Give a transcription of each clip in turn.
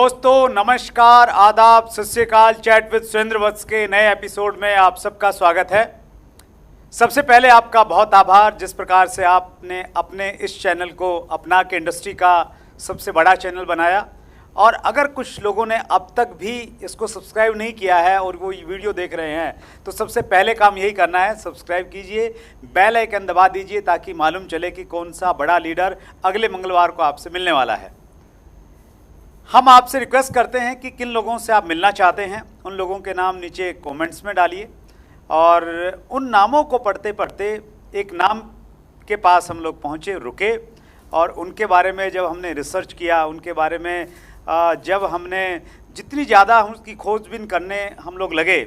दोस्तों नमस्कार, आदाब, सत श्री अकाल। चैट विद सुरेंद्र वत्स के नए एपिसोड में आप सबका स्वागत है। सबसे पहले आपका बहुत आभार जिस प्रकार से आपने अपने इस चैनल को अपना के इंडस्ट्री का सबसे बड़ा चैनल बनाया। और अगर कुछ लोगों ने अब तक भी इसको सब्सक्राइब नहीं किया है और वो वीडियो देख रहे हैं तो सबसे पहले काम यही करना है, सब्सक्राइब कीजिए, बेल आइकन दबा दीजिए ताकि मालूम चले कि कौन सा बड़ा लीडर अगले मंगलवार को आपसे मिलने वाला है। हम आपसे रिक्वेस्ट करते हैं कि किन लोगों से आप मिलना चाहते हैं उन लोगों के नाम नीचे कमेंट्स में डालिए। और उन नामों को पढ़ते पढ़ते एक नाम के पास हम लोग पहुँचे, रुके, और उनके बारे में जब हमने रिसर्च किया, उनके बारे में जब हमने जितनी ज़्यादा उसकी खोजबीन करने हम लोग लगे,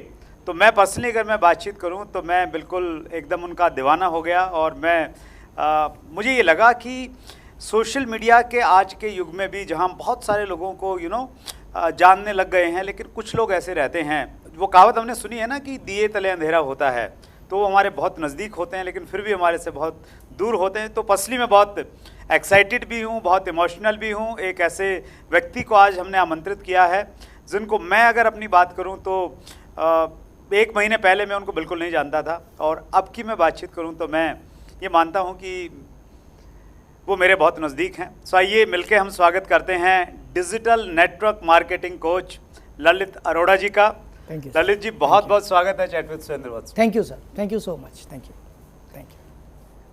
तो मैं पर्सनली अगर मैं बातचीत करूं तो मैं बिल्कुल एकदम उनका दीवाना हो गया। और मैं मुझे ये लगा कि सोशल मीडिया के आज के युग में भी जहां बहुत सारे लोगों को जानने लग गए हैं, लेकिन कुछ लोग ऐसे रहते हैं, वो कहावत हमने सुनी है ना कि दिए तले अंधेरा होता है, तो वो हमारे बहुत नज़दीक होते हैं लेकिन फिर भी हमारे से बहुत दूर होते हैं। तो पर्सनली मैं बहुत एक्साइटेड भी हूँ, बहुत इमोशनल भी हूँ। एक ऐसे व्यक्ति को आज हमने आमंत्रित किया है जिनको मैं अगर अपनी बात करूँ तो 1 महीने पहले मैं उनको बिल्कुल नहीं जानता था, और अब की मैं बातचीत करूँ तो मैं ये मानता हूँ कि वो मेरे बहुत नज़दीक हैं। सो आइए मिलके हम स्वागत करते हैं digital network marketing coach Lalit Arora ji का। ललित जी, बहुत बहुत स्वागत है chat with Surendra Vats. Thank you sir, thank you so much, thank you.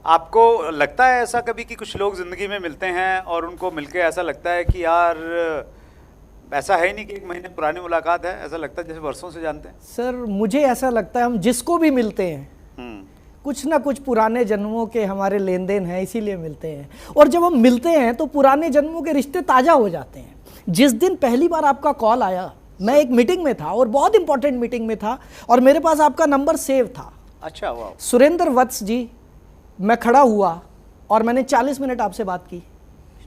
आपको लगता है ऐसा कभी कि कुछ लोग ज़िंदगी में मिलते हैं और उनको मिलके ऐसा लगता है कि यार ऐसा है ही नहीं कि 1 महीने पुरानी मुलाकात है, ऐसा लगता है जैसे वर्षों से जानते हैं? सर मुझे ऐसा लगता है हम जिसको भी मिलते हैं कुछ ना कुछ पुराने जन्मों के हमारे लेन देन है, इसीलिए मिलते हैं। और जब हम मिलते हैं तो पुराने जन्मों के रिश्ते ताज़ा हो जाते हैं। जिस दिन पहली बार आपका कॉल आया, मैं एक मीटिंग में था और बहुत इंपॉर्टेंट मीटिंग में था और मेरे पास आपका नंबर सेव था। अच्छा, वाह। सुरेंद्र वत्स जी, मैं खड़ा हुआ और मैंने 40 मिनट आपसे बात की,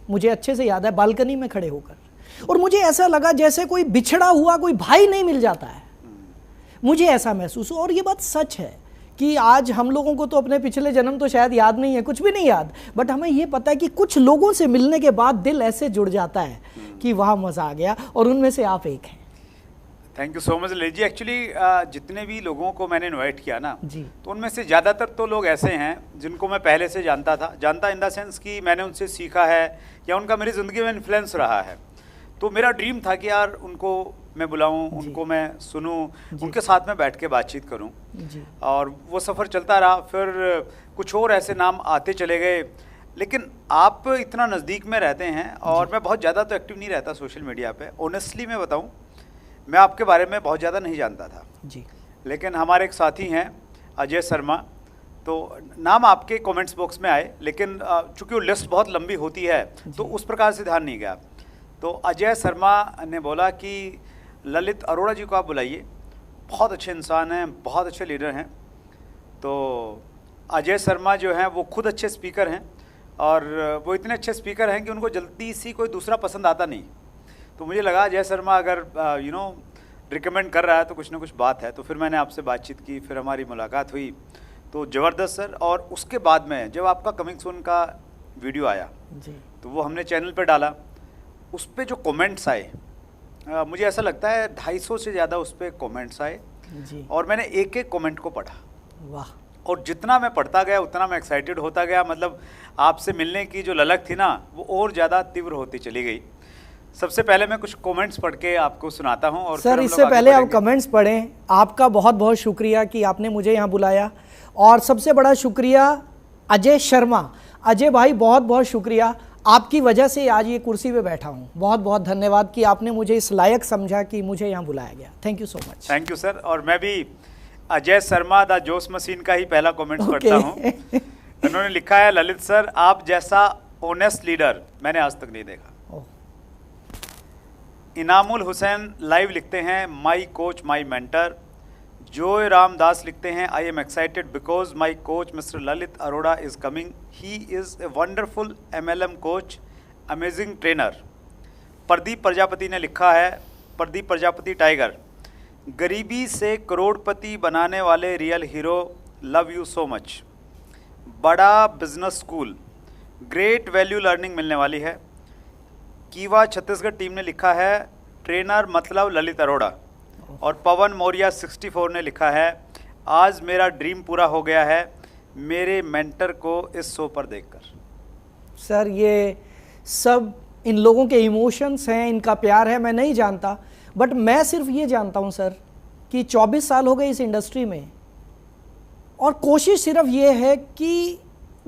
मुझे अच्छे से याद है, बालकनी में खड़े होकर। और मुझे ऐसा लगा जैसे कोई बिछड़ा हुआ कोई भाई नहीं मिल जाता है, मुझे ऐसा महसूस हुआ। और ये बात सच है कि आज हम लोगों को तो अपने पिछले जन्म तो शायद याद नहीं है, कुछ भी नहीं याद, बट हमें ये पता है कि कुछ लोगों से मिलने के बाद दिल ऐसे जुड़ जाता है कि वहाँ मज़ा आ गया, और उनमें से आप एक हैं। Thank you so much Lalit ji. Actually जितने भी लोगों को मैंने इनवाइट किया ना जी, तो उनमें से ज़्यादातर तो लोग ऐसे हैं जिनको मैं पहले से जानता इन द सेंस कि मैंने उनसे सीखा है या उनका मेरी ज़िंदगी में इन्फ्लुएंस रहा है। तो मेरा ड्रीम था कि यार उनको मैं बुलाऊं, उनको मैं सुनूं, उनके साथ में बैठ के बातचीत करूं। और वो सफ़र चलता रहा। फिर कुछ और ऐसे नाम आते चले गए, लेकिन आप इतना नज़दीक में रहते हैं और मैं बहुत ज़्यादा तो एक्टिव नहीं रहता सोशल मीडिया पे। ऑनेस्टली मैं बताऊं, मैं आपके बारे में बहुत ज़्यादा नहीं जानता था जी, लेकिन हमारे एक साथी हैं अजय शर्मा, तो नाम आपके कमेंट्स बॉक्स में आए, लेकिन चूंकि वो लिस्ट बहुत लंबी होती है तो उस प्रकार से ध्यान नहीं गया। तो अजय शर्मा ने बोला कि ललित अरोड़ा जी को आप बुलाइए, बहुत अच्छे इंसान हैं, बहुत अच्छे लीडर हैं। तो अजय शर्मा जो हैं वो खुद अच्छे स्पीकर हैं, और वो इतने अच्छे स्पीकर हैं कि उनको जल्दी सी कोई दूसरा पसंद आता नहीं। तो मुझे लगा अजय शर्मा अगर रिकमेंड कर रहा है तो कुछ ना कुछ बात है। तो फिर मैंने आपसे बातचीत की, फिर हमारी मुलाकात हुई, तो ज़बरदस्त सर। और उसके बाद में जब आपका कमिंग सून का वीडियो आया जी, तो वो हमने चैनल पे डाला। उस पर जो कमेंट्स आए, मुझे ऐसा लगता है 250 से ज़्यादा उस पर कमेंट्स आए जी, और मैंने एक एक कमेंट को पढ़ा। वाह। और जितना मैं पढ़ता गया उतना मैं एक्साइटेड होता गया। मतलब आपसे मिलने की जो ललक थी ना वो और ज़्यादा तीव्र होती चली गई। सबसे पहले मैं कुछ कमेंट्स पढ़ के आपको सुनाता हूं। और सर इससे पहले आप कमेंट्स पढ़ें, आपका बहुत बहुत शुक्रिया कि आपने मुझे यहाँ बुलाया, और सबसे बड़ा शुक्रिया अजय शर्मा। अजय भाई बहुत बहुत शुक्रिया, आपकी वजह से आज ये कुर्सी पे बैठा हूँ। बहुत बहुत धन्यवाद कि आपने मुझे इस लायक समझा कि मुझे यहाँ बुलाया गया। Thank you so much. Thank you sir. और मैं भी अजय शर्मा द जोश मशीन का ही पहला कमेंट्स पढ़ता हूँ। उन्होंने लिखा है, ललित सर आप जैसा ऑनेस्ट लीडर मैंने आज तक नहीं देखा। इनामुल हुसैन लाइव लिखते हैं, माई कोच माई मेंटर। जोय रामदास लिखते हैं, I am excited because my coach mister Lalit Arora is coming, he is a wonderful MLM coach, amazing trainer. Pradeep Prajapati ने लिखा है, प्रदीप प्रजापति टाइगर, गरीबी से करोड़पति बनाने वाले real hero, love you so much. बड़ा business school, great value learning मिलने वाली है। कीवा छत्तीसगढ़ टीम ने लिखा है, ट्रेनर मतलब ललित अरोड़ा। और पवन मौर्य 64 ने लिखा है, आज मेरा ड्रीम पूरा हो गया है मेरे मेंटर को इस शो पर देखकर। सर ये सब इन लोगों के इमोशंस हैं, इनका प्यार है, मैं नहीं जानता, बट मैं सिर्फ ये जानता हूँ सर कि 24 साल हो गए इस इंडस्ट्री में, और कोशिश सिर्फ ये है कि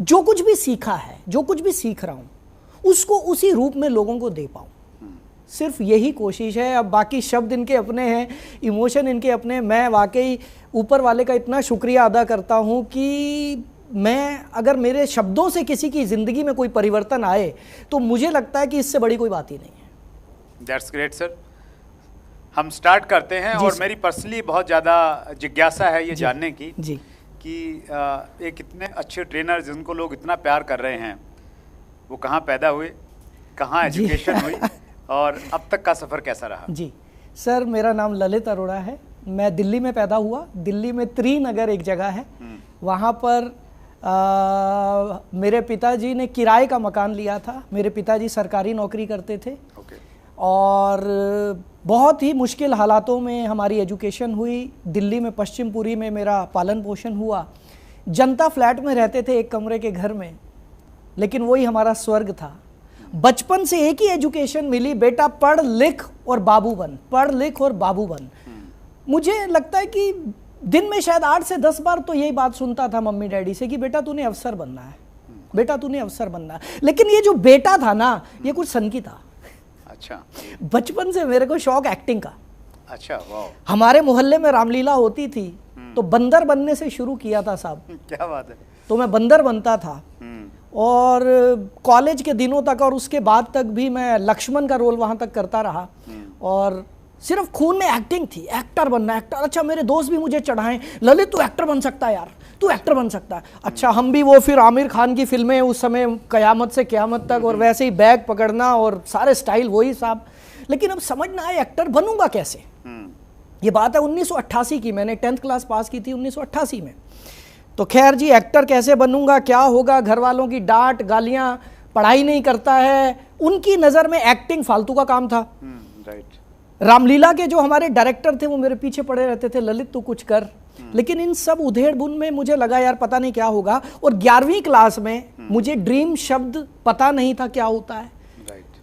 जो कुछ भी सीखा है, जो कुछ भी सीख रहा हूँ, उसको उसी रूप में लोगों को दे पाऊँ। सिर्फ यही कोशिश है। अब बाकी शब्द इनके अपने हैं, इमोशन इनके अपने। मैं वाकई ऊपर वाले का इतना शुक्रिया अदा करता हूँ कि मैं, अगर मेरे शब्दों से किसी की ज़िंदगी में कोई परिवर्तन आए तो मुझे लगता है कि इससे बड़ी कोई बात ही नहीं है। That's great sir. हम स्टार्ट करते हैं। और मेरी पर्सनली बहुत ज़्यादा जिज्ञासा है ये जानने की जी कि एक इतने अच्छे ट्रेनर जिनको लोग इतना प्यार कर रहे हैं, वो कहाँ पैदा हुए, कहाँ एजुकेशन हुई और अब तक का सफ़र कैसा रहा? जी सर, मेरा नाम ललित अरोड़ा है। मैं दिल्ली में पैदा हुआ। दिल्ली में त्रिनगर एक जगह है, वहाँ पर मेरे पिताजी ने किराए का मकान लिया था। मेरे पिताजी सरकारी नौकरी करते थे। और बहुत ही मुश्किल हालातों में हमारी एजुकेशन हुई। दिल्ली में पश्चिमपुरी में मेरा पालन पोषण हुआ। जनता फ्लैट में रहते थे, एक कमरे के घर में, लेकिन वही हमारा स्वर्ग था। बचपन से एक ही एजुकेशन मिली, बेटा पढ़ लिख और बाबू बन, पढ़ लिख और बाबू बन। मुझे लगता है कि दिन में शायद 8 से 10 बार तो यही बात सुनता था मम्मी डैडी से कि बेटा तूने अफसर बनना है, बेटा तूने अफसर बनना है। लेकिन ये जो बेटा था ना, ये कुछ सन की था। अच्छा। बचपन से मेरे को शौक एक्टिंग का। अच्छा, वाह। हमारे मोहल्ले में रामलीला होती थी तो बंदर बनने से शुरू किया था साहब। क्या बात है। तो मैं बंदर बनता था और कॉलेज के दिनों तक और उसके बाद तक भी मैं लक्ष्मण का रोल वहाँ तक करता रहा। और सिर्फ खून में एक्टिंग थी, एक्टर बनना, एक्टर। अच्छा, मेरे दोस्त भी मुझे चढ़ाएं, ललित तू एक्टर बन सकता है यार, तू एक्टर बन सकता है। अच्छा, हम भी वो फिर आमिर खान की फिल्में उस समय कयामत से क़यामत तक, और वैसे ही बैग पकड़ना और सारे स्टाइल वही साहब। लेकिन अब समझ ना आए एक्टर बनूंगा कैसे। ये बात है 1988 की, मैंने 10th क्लास पास की थी 1988 में। तो खैर जी, एक्टर कैसे बनूंगा, क्या होगा, घर वालों की डांट गालियां, पढ़ाई नहीं करता है, उनकी नज़र में एक्टिंग फालतू का काम था। रामलीला के जो हमारे डायरेक्टर थे वो मेरे पीछे पड़े रहते थे, ललित तू कुछ कर। लेकिन इन सब उधेड़ बुन में मुझे लगा यार पता नहीं क्या होगा। और 11वीं क्लास में मुझे ड्रीम शब्द पता नहीं था क्या होता है।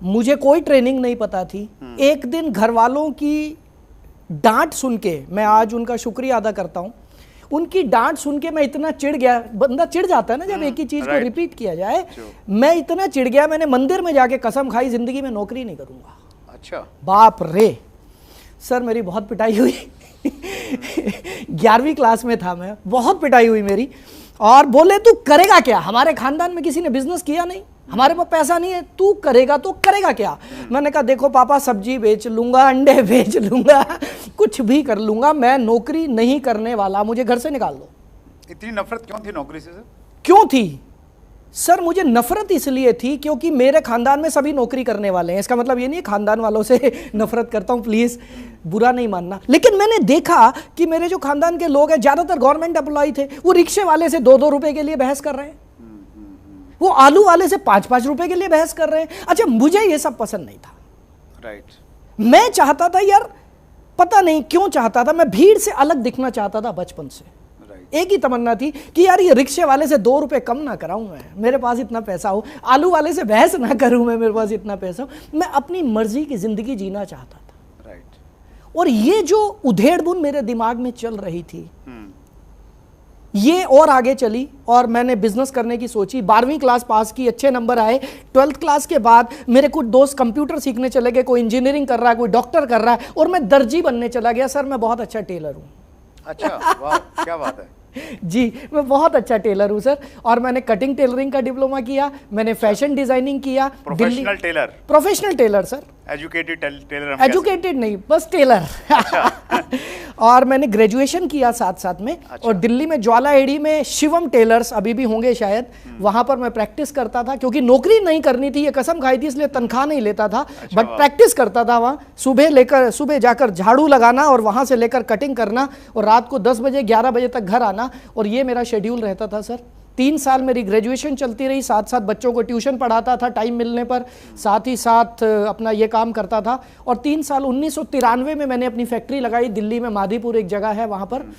मुझे कोई ट्रेनिंग नहीं पता थी। एक दिन घर वालों की डांट सुन के, मैं आज उनका शुक्रिया अदा करता हूँ, उनकी डांट सुन के मैं इतना चिढ़ गया। बंदा चिढ़ जाता है ना जब एक ही चीज को रिपीट किया जाए। मैं इतना चिढ़ गया, मैंने मंदिर में जाके कसम खाई जिंदगी में नौकरी नहीं करूंगा। अच्छा। बाप रे सर, मेरी बहुत पिटाई हुई। 11वीं क्लास में था मैं, बहुत पिटाई हुई मेरी। और बोले तू करेगा क्या, हमारे खानदान में किसी ने बिजनेस किया नहीं, हमारे पास पैसा नहीं है, तू करेगा तो करेगा क्या। मैंने कहा देखो पापा, सब्जी बेच लूंगा, अंडे बेच लूंगा, कुछ भी कर लूंगा, मैं नौकरी नहीं करने वाला, मुझे घर से निकाल दो। इतनी नफरत क्यों थी नौकरी से सर? क्यों थी सर? मुझे नफरत इसलिए थी क्योंकि मेरे खानदान में सभी नौकरी करने वाले हैं। इसका मतलब ये नहीं है खानदान वालों से नफरत करता हूं, प्लीज बुरा नहीं मानना। लेकिन मैंने देखा कि मेरे जो खानदान के लोग हैं ज्यादातर गवर्नमेंट एम्प्लॉय थे। वो रिक्शे वाले से 2-2 रुपए के लिए बहस कर रहे हैं, वो आलू वाले से 5-5 रुपए के लिए बहस कर रहे हैं। अच्छा, मुझे ये सब पसंद नहीं था। राइट। मैं चाहता था यार, पता नहीं क्यों चाहता था, मैं भीड़ से अलग दिखना चाहता था बचपन से। एक ही तमन्ना थी कि यार ये रिक्शे वाले से 2 रुपए कम ना कराऊं मैं, मेरे पास इतना पैसा हो, आलू वाले से बहस ना करूं मैं, मेरे पास इतना पैसा हो। मैं अपनी मर्जी की जिंदगी जीना चाहता था। राइट। और ये जो उधेड़-बुन मेरे दिमाग में चल रही थी, ये और आगे चली और मैंने बिजनेस करने की सोची। 12वीं क्लास पास की, अच्छे नंबर आए। 12th क्लास के बाद मेरे कुछ दोस्त कंप्यूटर सीखने चले गए, कोई इंजीनियरिंग कर रहा है, कोई डॉक्टर कर रहा है, और मैं दर्जी बनने चला गया। सर मैं बहुत अच्छा टेलर हूँ। अच्छा, वाह, क्या बात है। जी, मैं बहुत अच्छा टेलर हूँ सर। और मैंने कटिंग टेलरिंग का डिप्लोमा किया, मैंने फैशन डिजाइनिंग किया। Professional tailor? Professional tailor sir. Educated tailor? Educated नहीं, बस टेलर। अच्छा। और मैंने ग्रेजुएशन किया साथ साथ में। अच्छा। और दिल्ली में ज्वाला एडी में शिवम टेलर्स अभी भी होंगे शायद, वहां पर मैं प्रैक्टिस करता था, क्योंकि नौकरी नहीं करनी थी, ये कसम खाई थी, इसलिए तनख्वाह नहीं लेता था। अच्छा, बट प्रैक्टिस करता था वहाँ। सुबह जाकर झाड़ू लगाना और वहां से लेकर कटिंग करना, और रात को 10 बजे 11 बजे तक घर आना, और ये मेरा शेड्यूल रहता था सर। 3 साल मेरी ग्रेजुएशन चलती रही, साथ साथ बच्चों को ट्यूशन पढ़ाता था टाइम मिलने पर, साथ ही साथ अपना ये काम करता था। और 3 साल 1993 में मैंने अपनी फैक्ट्री लगाई दिल्ली में, माधीपुर एक जगह है वहाँ पर।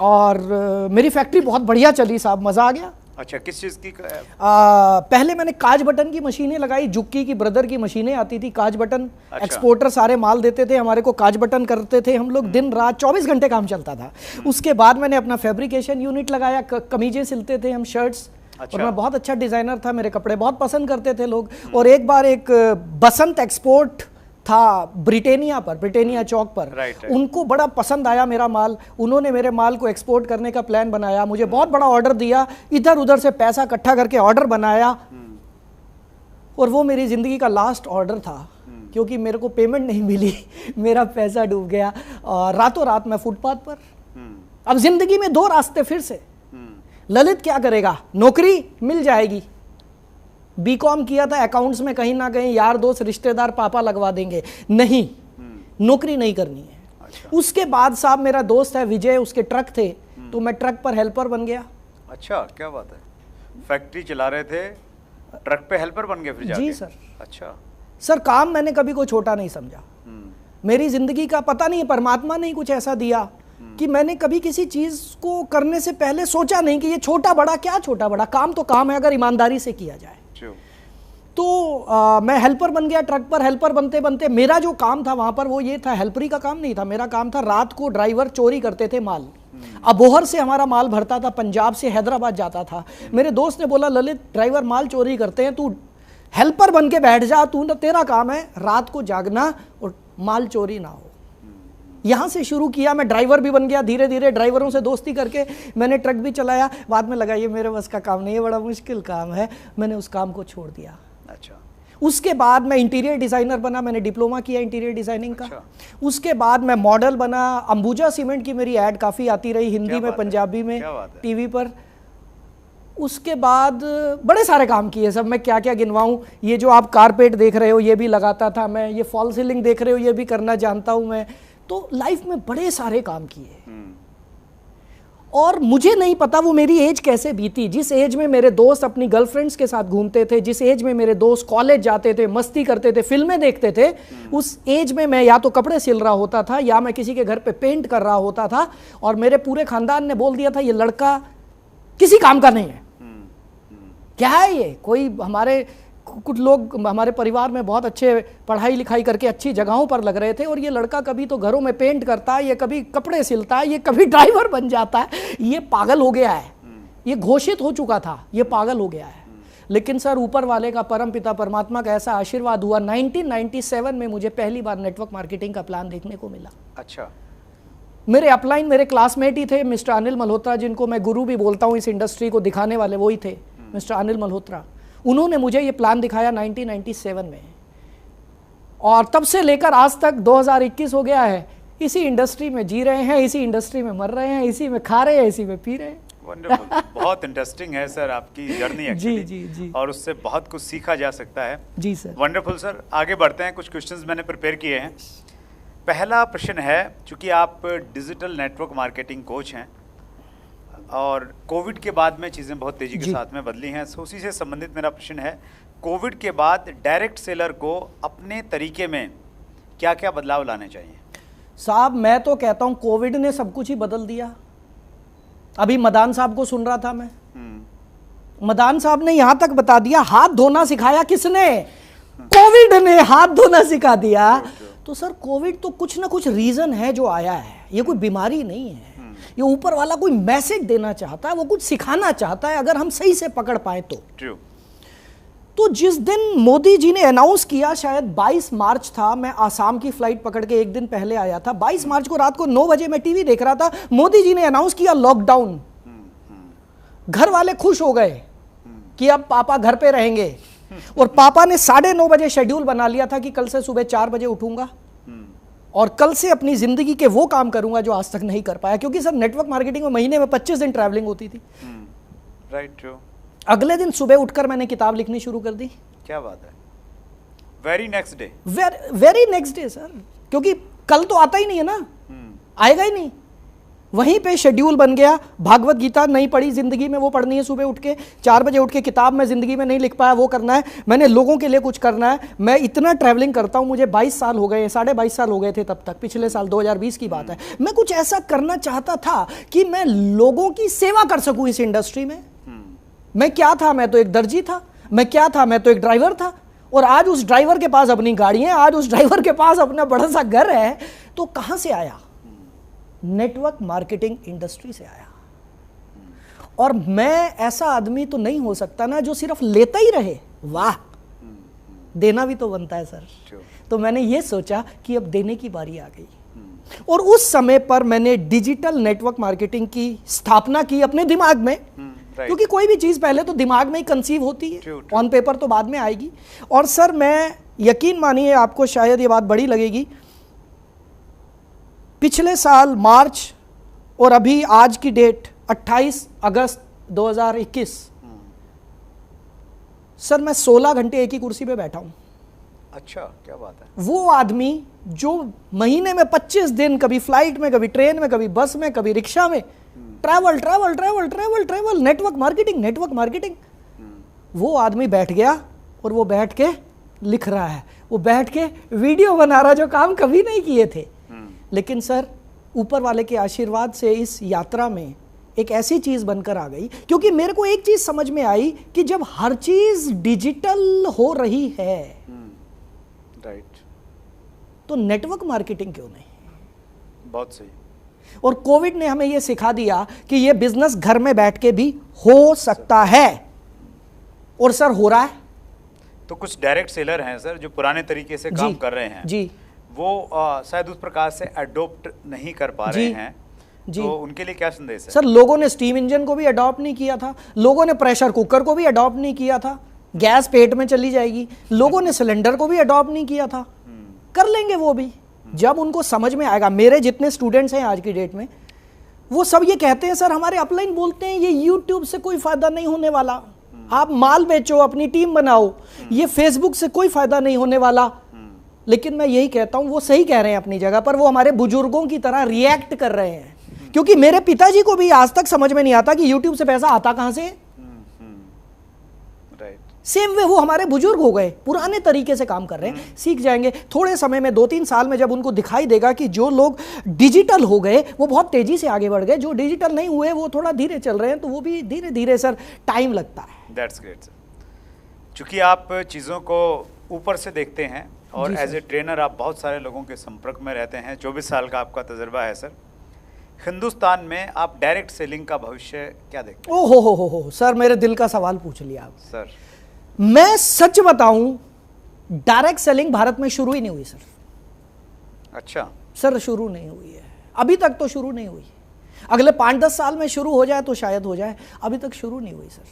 और मेरी फैक्ट्री बहुत बढ़िया चली साहब, मज़ा आ गया। अच्छा, किस चीज़ की? पहले मैंने काज बटन की मशीनें लगाई, जुक्की की ब्रदर की मशीनें आती थी, काज बटन। अच्छा। एक्सपोर्टर सारे माल देते थे हमारे को, काज बटन करते थे हम लोग, दिन रात 24 घंटे काम चलता था। उसके बाद मैंने अपना फैब्रिकेशन यूनिट लगाया, कमीजें सिलते थे हम, शर्ट्स। अच्छा। और मैं बहुत अच्छा डिज़ाइनर था, मेरे कपड़े बहुत पसंद करते थे लोग। और एक बार एक बसंत एक्सपोर्ट था ब्रिटेनिया पर, ब्रिटेनिया चौक पर। राइट। उनको बड़ा पसंद आया मेरा माल, उन्होंने मेरे माल को एक्सपोर्ट करने का प्लान बनाया, मुझे बहुत बड़ा ऑर्डर दिया, इधर उधर से पैसा इकट्ठा करके ऑर्डर बनाया। और वो मेरी ज़िंदगी का लास्ट ऑर्डर था, क्योंकि मेरे को पेमेंट नहीं मिली, मेरा पैसा डूब गया। और रातों रात मैं फुटपाथ पर। अब ज़िंदगी में 2 रास्ते फिर से। ललित क्या करेगा? नौकरी मिल जाएगी, बीकॉम किया था अकाउंट्स में, कहीं ना कहीं यार दोस्त रिश्तेदार पापा लगवा देंगे, नहीं, नौकरी नहीं करनी है। अच्छा। उसके बाद साहब मेरा दोस्त है विजय, उसके ट्रक थे, तो मैं ट्रक पर हेल्पर बन गया। अच्छा, क्या बात है, फैक्ट्री चला रहे थे, ट्रक पे हेल्पर बन गए फिर जाके? जी सर। अच्छा सर, काम मैंने कभी कोई छोटा नहीं समझा। मेरी जिंदगी का पता नहीं, परमात्मा ने कुछ ऐसा दिया कि मैंने कभी किसी चीज को करने से पहले सोचा नहीं कि ये छोटा बड़ा, क्या छोटा बड़ा, काम तो काम है अगर ईमानदारी से किया जाए। तो मैं हेल्पर बन गया ट्रक पर। हेल्पर बनते बनते मेरा जो काम था वहाँ पर वो ये था, हेल्परी का काम नहीं था, मेरा काम था रात को ड्राइवर चोरी करते थे माल। अबोहर से हमारा माल भरता था, पंजाब से हैदराबाद जाता था। मेरे दोस्त ने बोला, ललित ड्राइवर माल चोरी करते हैं, तू हेल्पर बन के बैठ जा, तू ना, तेरा काम है रात को जागना और माल चोरी ना हो। यहाँ से शुरू किया, मैं ड्राइवर भी बन गया, धीरे धीरे ड्राइवरों से दोस्ती करके मैंने ट्रक भी चलाया। बाद में लगा ये मेरे बस का काम नहीं है, बड़ा मुश्किल काम है, मैंने उस काम को छोड़ दिया। अच्छा। उसके बाद मैं इंटीरियर डिज़ाइनर बना, मैंने डिप्लोमा किया इंटीरियर डिज़ाइनिंग का। अच्छा। उसके बाद मैं मॉडल बना, अंबुजा सीमेंट की मेरी ऐड काफ़ी आती रही, हिंदी में, पंजाबी में, टीवी पर। उसके बाद बड़े सारे काम किए सब, मैं क्या क्या गिनवाऊं। ये जो आप कारपेट देख रहे हो ये भी लगाता था मैं, ये फॉल सीलिंग देख रहे हो ये भी करना जानता हूं मैं। तो लाइफ में बड़े सारे काम किए। और मुझे नहीं पता वो मेरी एज कैसे बीती, जिस एज में मेरे दोस्त अपनी गर्लफ्रेंड्स के साथ घूमते थे, जिस एज में मेरे दोस्त कॉलेज जाते थे, मस्ती करते थे, फिल्में देखते थे, उस एज में मैं या तो कपड़े सिल रहा होता था या मैं किसी के घर पे पेंट कर रहा होता था। और मेरे पूरे खानदान ने बोल दिया था ये लड़का किसी काम का नहीं है। क्या है ये? कोई हमारे कुछ लोग हमारे परिवार में बहुत अच्छे पढ़ाई लिखाई करके अच्छी जगहों पर लग रहे थे, और ये लड़का कभी तो घरों में पेंट करता है, ये कभी कपड़े सिलता है, ये कभी ड्राइवर बन जाता है, ये पागल हो गया है। ये घोषित हो चुका था, ये पागल हो गया है। लेकिन सर ऊपर वाले का, परम पिता परमात्मा का ऐसा आशीर्वाद हुआ, 1997 में मुझे पहली बार नेटवर्क मार्केटिंग का प्लान देखने को मिला। अच्छा। मेरे अपलाइन मेरे क्लासमेट ही थे, मिस्टर अनिल मल्होत्रा, जिनको मैं गुरु भी बोलता हूँ इस इंडस्ट्री को दिखाने वाले, वही थे मिस्टर अनिल मल्होत्रा। उन्होंने मुझे ये प्लान दिखाया 1997 में, और तब से लेकर आज तक 2021 हो गया है, इसी इंडस्ट्री में जी रहे हैं, इसी इंडस्ट्री में मर रहे हैं, इसी में खा रहे हैं, इसी में पी रहे हैं। वंडरफुल। बहुत इंटरेस्टिंग है सर आपकी जर्नी एक्चुअली। जी जी जी। और उससे बहुत कुछ सीखा जा सकता है। जी सर। वंडरफुल सर, आगे बढ़ते हैं। कुछ क्वेश्चंस मैंने प्रिपेयर किए हैं। पहला प्रश्न है, चूंकि आप डिजिटल नेटवर्क मार्केटिंग कोच हैं और कोविड के बाद में चीज़ें बहुत तेज़ी के साथ में बदली हैं, उसी से संबंधित मेरा प्रश्न है, कोविड के बाद डायरेक्ट सेलर को अपने तरीके में क्या क्या बदलाव लाने चाहिए? साहब मैं तो कहता हूँ कोविड ने सब कुछ ही बदल दिया। अभी मदान साहब को सुन रहा था मैं, मदान साहब ने यहाँ तक बता दिया, हाथ धोना सिखाया किसने? कोविड ने हाथ धोना सिखा दिया। तो सर कोविड तो कुछ ना कुछ रीज़न है जो आया है, ये कोई बीमारी नहीं है। ये ऊपर वाला कोई मैसेज देना चाहता है, वो कुछ सिखाना चाहता है, अगर हम सही से पकड़ पाए तो। तो जिस दिन मोदी जी ने अनाउंस किया, शायद 22 मार्च था, मैं आसाम की फ्लाइट पकड़ के एक दिन पहले आया था, 22 मार्च को रात को 9 बजे मैं टीवी देख रहा था, मोदी जी ने अनाउंस किया लॉकडाउन। घर वाले खुश हो गए कि अब पापा घर पे रहेंगे, और पापा ने 9:30 बजे शेड्यूल बना लिया था कि कल से सुबह 4 बजे उठूंगा और कल से अपनी जिंदगी के वो काम करूंगा जो आज तक नहीं कर पाया, क्योंकि सर नेटवर्क मार्केटिंग में महीने में 25 दिन ट्रैवलिंग होती थी। राइट। अगले दिन सुबह उठकर मैंने किताब लिखनी शुरू कर दी। क्या बात है। Very next day? Very next day sir, क्योंकि कल तो आता ही नहीं है ना, आएगा ही नहीं। वहीं पे शेड्यूल बन गया। भागवत गीता नहीं पढ़ी जिंदगी में, वो पढ़नी है सुबह उठ के 4 बजे उठ के। किताब में जिंदगी में नहीं लिख पाया, वो करना है। मैंने लोगों के लिए कुछ करना है। मैं इतना ट्रैवलिंग करता हूं, मुझे 22 साल हो गए, 22.5 साल हो गए थे तब तक, पिछले साल 2020 की बात है। मैं कुछ ऐसा करना चाहता था कि मैं लोगों की सेवा कर सकूं इस इंडस्ट्री में। मैं क्या था? मैं तो एक दर्जी था। मैं क्या था? मैं तो एक ड्राइवर था। और आज उस ड्राइवर के पास अपनी गाड़ी है, आज उस ड्राइवर के पास अपना बड़ा सा घर है। तो कहां से आया? नेटवर्क मार्केटिंग इंडस्ट्री से आया। और मैं ऐसा आदमी तो नहीं हो सकता ना जो सिर्फ लेता ही रहे। वाह, देना भी तो बनता है सर। तो मैंने ये सोचा कि अब देने की बारी आ गई। और उस समय पर मैंने डिजिटल नेटवर्क मार्केटिंग की स्थापना की अपने दिमाग में। क्योंकि कोई भी चीज पहले तो दिमाग में ही कंसीव होती है, ऑन पेपर तो बाद में आएगी। और सर मैं, यकीन मानिए, आपको शायद ये बात बड़ी लगेगी, पिछले साल मार्च और अभी आज की डेट 28 अगस्त 2021, सर मैं 16 घंटे एक ही कुर्सी पे बैठा हूं। अच्छा, क्या बात है। वो आदमी जो महीने में 25 दिन, कभी फ्लाइट में, कभी ट्रेन में, कभी बस में, कभी रिक्शा में, travel travel travel travel travel, network marketing network marketing, वो आदमी बैठ गया और वो बैठ के लिख रहा है, वो बैठ के वीडियो बना रहा, जो काम कभी नहीं किए थे। लेकिन सर ऊपर वाले के आशीर्वाद से इस यात्रा में एक ऐसी चीज बनकर आ गई, क्योंकि मेरे को एक चीज समझ में आई कि जब हर चीज डिजिटल हो रही है, राइट, तो नेटवर्क मार्केटिंग क्यों नहीं? बहुत सही। और कोविड ने हमें यह सिखा दिया कि यह बिजनेस घर में बैठ के भी हो सकता है। और सर हो रहा है। तो कुछ डायरेक्ट सेलर हैं सर जो पुराने तरीके से काम कर रहे हैं जी, वो शायद उस प्रकार से अडोप्ट नहीं कर पा रहे हैं जी, तो उनके लिए क्या संदेश है? सर लोगों ने स्टीम इंजन को भी अडॉप्ट नहीं किया था, लोगों ने प्रेशर कुकर को भी अडॉप्ट नहीं किया था, गैस पेट में चली जाएगी, लोगों ने सिलेंडर को भी अडॉप्ट नहीं किया था। कर लेंगे वो भी, जब उनको समझ में आएगा। मेरे जितने स्टूडेंट्स हैं आज की डेट में, वो सब ये कहते हैं, सर हमारे अपलाइन बोलते हैं ये यूट्यूब से कोई फायदा नहीं होने वाला, आप माल बेचो, अपनी टीम बनाओ, ये फेसबुक से कोई फायदा नहीं होने वाला। लेकिन मैं यही कहता हूं, वो सही कह रहे हैं अपनी जगह पर, वो हमारे बुजुर्गों की तरह रिएक्ट कर रहे हैं। क्योंकि मेरे पिताजी को भी आज तक समझ में नहीं आता कि यूट्यूब से पैसा आता कहां से। सेम वे वो हमारे बुजुर्ग हो गए, पुराने तरीके से काम कर रहे हैं, सीख जाएंगे थोड़े समय में, 2-3 साल में, जब उनको दिखाई देगा कि जो लोग डिजिटल हो गए वो बहुत तेजी से आगे बढ़ गए, जो डिजिटल नहीं हुए वो थोड़ा धीरे चल रहे हैं, तो वो भी धीरे धीरे सर टाइम लगता है। That's great sir. चूंकि आप चीज़ों को ऊपर से देखते हैं और एज ए ट्रेनर आप बहुत सारे लोगों के संपर्क में रहते हैं, 24 साल का आपका तजुर्बा है सर, हिंदुस्तान में आप डायरेक्ट सेलिंग का भविष्य क्या देखते हैं? ओ हो सर, मेरे दिल का सवाल पूछ लिया आप सर। मैं सच बताऊं, डायरेक्ट सेलिंग भारत में शुरू ही नहीं हुई सर। अच्छा सर, शुरू नहीं हुई है अभी तक, तो शुरू नहीं हुई। अगले 5-10 साल में शुरू हो जाए तो शायद हो जाए, अभी तक शुरू नहीं हुई सर।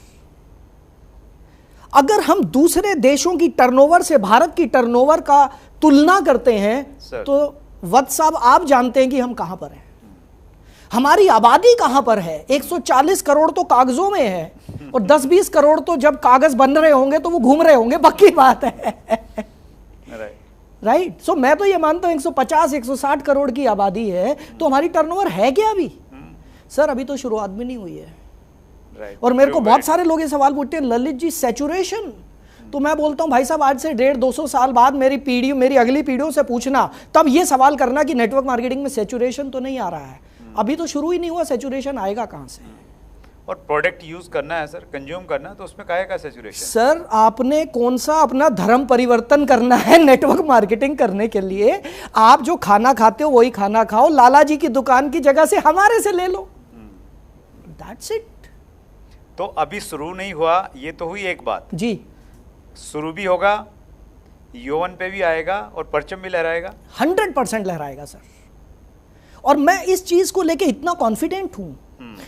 अगर हम दूसरे देशों की टर्नओवर से भारत की टर्नओवर का तुलना करते हैं तो वत्स साहब आप जानते हैं कि हम कहां पर हैं, हमारी आबादी कहां पर है। 140 करोड़ तो कागजों में है, और 10-20 करोड़ तो जब कागज बन रहे होंगे तो वो घूम रहे होंगे, पक्की बात है। राइट। सो मैं तो ये मानता हूं 150-160 करोड़ की आबादी है, तो हमारी टर्नओवर है क्या अभी? सर अभी तो शुरुआत भी नहीं हुई है। और मेरे को बहुत सारे लोग ये सवाल पूछते हैं, ललित जी सैचुरेशन, तो मैं बोलता हूं भाई साहब आज से 150-200 साल बाद मेरी अगली पीढ़ियों से पूछना, तब ये सवाल करना कि नेटवर्क मार्केटिंग में सैचुरेशन तो नहीं आ रहा है। अभी तो शुरू ही नहीं हुआ, सैचुरेशन आएगा कहां से? और प्रोडक्ट यूज करना है सर, कंज्यूम करना है, तो उसमें काहे का सैचुरेशन? सर आपने कौन सा अपना धर्म परिवर्तन करना है नेटवर्क मार्केटिंग करने के लिए? आप जो खाना खाते हो वही खाना खाओ, लाला जी की दुकान की जगह से हमारे से ले लो, दैट्स इट। तो अभी शुरू नहीं हुआ, ये तो हुई एक बात जी, शुरू भी होगा, यौवन पे भी आएगा और परचम भी लहराएगा, 100% लहराएगा सर। और मैं इस चीज को लेके इतना कॉन्फिडेंट हूं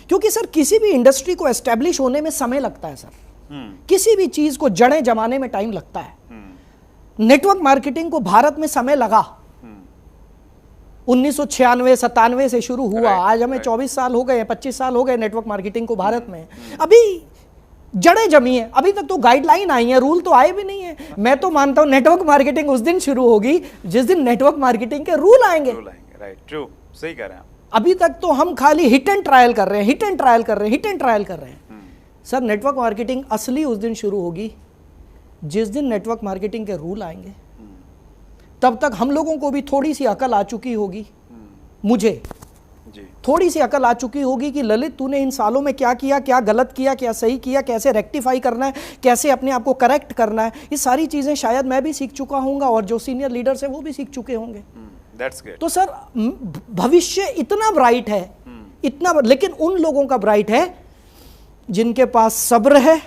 क्योंकि सर किसी भी इंडस्ट्री को एस्टेब्लिश होने में समय लगता है सर, किसी भी चीज को जड़ें जमाने में टाइम लगता है। नेटवर्क मार्केटिंग को भारत में समय लगा, 1996-97 से शुरू हुआ, आज हमें 24 साल हो गए, 25 साल हो गए नेटवर्क मार्केटिंग को भारत में। अभी जड़ें जमी है, अभी तक तो गाइडलाइन आई है, रूल तो आए भी नहीं है। मैं तो मानता हूं नेटवर्क मार्केटिंग उस दिन शुरू होगी जिस दिन नेटवर्क मार्केटिंग के रूल आएंगे। राइट, ट्रू, सही कह रहे हैं आप। अभी तक तो हम खाली हिट एंड ट्रायल कर रहे हैं, हिट एंड ट्रायल कर रहे हैं, हिट एंड ट्रायल कर रहे हैं। सर नेटवर्क मार्केटिंग असली उस दिन शुरू होगी जिस दिन नेटवर्क मार्केटिंग के रूल आएंगे। तब तक हम लोगों को भी थोड़ी सी अकल आ चुकी होगी, मुझे थोड़ी सी अकल आ चुकी होगी कि ललित तूने इन सालों में क्या किया, क्या गलत किया, क्या सही किया, कैसे रेक्टिफाई करना है, कैसे अपने आप को करेक्ट करना है। ये सारी चीज़ें शायद मैं भी सीख चुका हूँगा और जो सीनियर लीडर्स हैं वो भी सीख चुके होंगे। तो सर भविष्य इतना ब्राइट है, इतना, लेकिन उन लोगों का ब्राइट है जिनके पास सब्र है,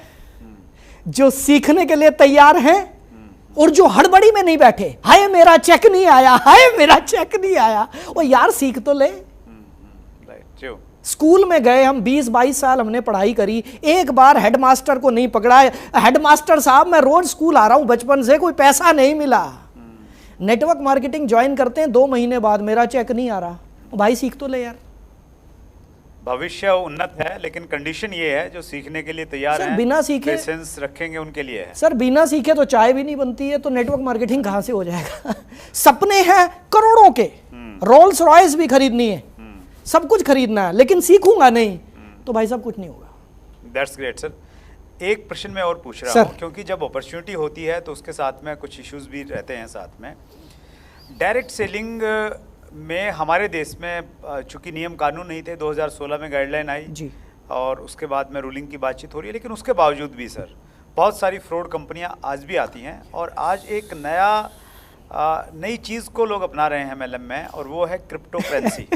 जो सीखने के लिए तैयार हैं और जो हड़बड़ी में नहीं बैठे, हाय मेरा चेक नहीं आया, हाय मेरा चेक नहीं आया। ओ यार सीख तो ले। स्कूल में गए हम 20-22 साल हमने पढ़ाई करी, एक बार हेडमास्टर को नहीं पकड़ा, हेडमास्टर साहब मैं रोज स्कूल आ रहा हूं बचपन से, कोई पैसा नहीं मिला। नेटवर्क मार्केटिंग ज्वाइन करते हैं 2 महीने बाद मेरा चेक नहीं आ रहा। भाई सीख तो ले यार। भविष्य उन्नत है, लेकिन कंडीशन ये है जो सीखने के लिए तैयार हैं, बिना सीखे पेशेंस रखेंगे उनके लिए है। सर बिना सीखे तो चाय भी नहीं बनती है, तो नेटवर्क मार्केटिंग कहां से हो जाएगा। सपने हैं करोड़ों के, रोल्स रॉयस भी खरीदनी है, सब कुछ खरीदना है, लेकिन सीखूंगा नहीं तो भाई सब कुछ नहीं होगा। That's great sir. एक प्रश्न मैं और पूछ रहा हूँ, क्योंकि जब अपॉर्चुनिटी होती है तो उसके साथ में कुछ इश्यूज भी रहते हैं साथ में। डायरेक्ट सेलिंग में हमारे देश में चूंकि नियम कानून नहीं थे, 2016 में गाइडलाइन आई जी, और उसके बाद में रूलिंग की बातचीत हो रही है, लेकिन उसके बावजूद भी सर बहुत सारी फ्रॉड कंपनियां आज भी आती हैं, और आज एक नई चीज़ को लोग अपना रहे हैं MLM में, और वो है क्रिप्टो करेंसी।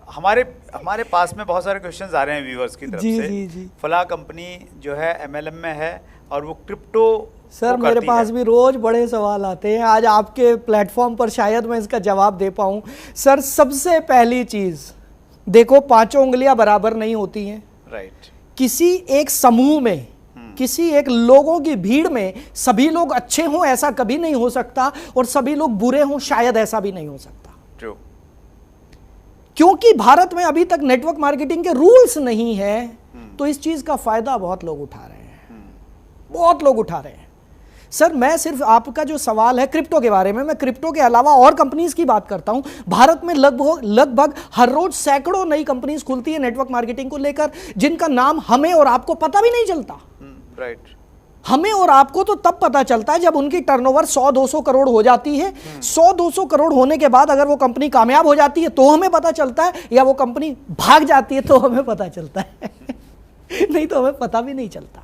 हमारे पास में बहुत सारे क्वेश्चंस आ रहे हैं व्यूअर्स की तरफ से। फला कंपनी जो है MLM में है और वो क्रिप्टो। सर मेरे पास भी रोज बड़े सवाल आते हैं, आज आपके प्लेटफॉर्म पर शायद मैं इसका जवाब दे पाऊं। सर सबसे पहली चीज देखो, 5 उंगलियां बराबर नहीं होती हैं। राइट। किसी एक समूह में, किसी एक लोगों की भीड़ में सभी लोग अच्छे हों ऐसा कभी नहीं हो सकता, और सभी लोग बुरे हों शायद ऐसा भी नहीं हो सकता। ट्रू। क्योंकि भारत में अभी तक नेटवर्क मार्केटिंग के रूल्स नहीं है, तो इस चीज का फायदा बहुत लोग उठा रहे हैं, बहुत लोग उठा रहे हैं। सर मैं सिर्फ आपका जो सवाल है क्रिप्टो के बारे में, मैं क्रिप्टो के अलावा और कंपनीज की बात करता हूं। भारत में लगभग हर रोज सैकड़ों नई कंपनीज खुलती है नेटवर्क मार्केटिंग को लेकर, जिनका नाम हमें और आपको पता भी नहीं चलता। राइट। हमें और आपको तो तब पता चलता है जब उनकी टर्नओवर 100-200 करोड़ हो जाती है। 100-200 करोड़ होने के बाद अगर वो कंपनी कामयाब हो जाती है तो हमें पता चलता है, या वो कंपनी भाग जाती है तो हमें पता चलता है। नहीं तो हमें पता भी नहीं चलता।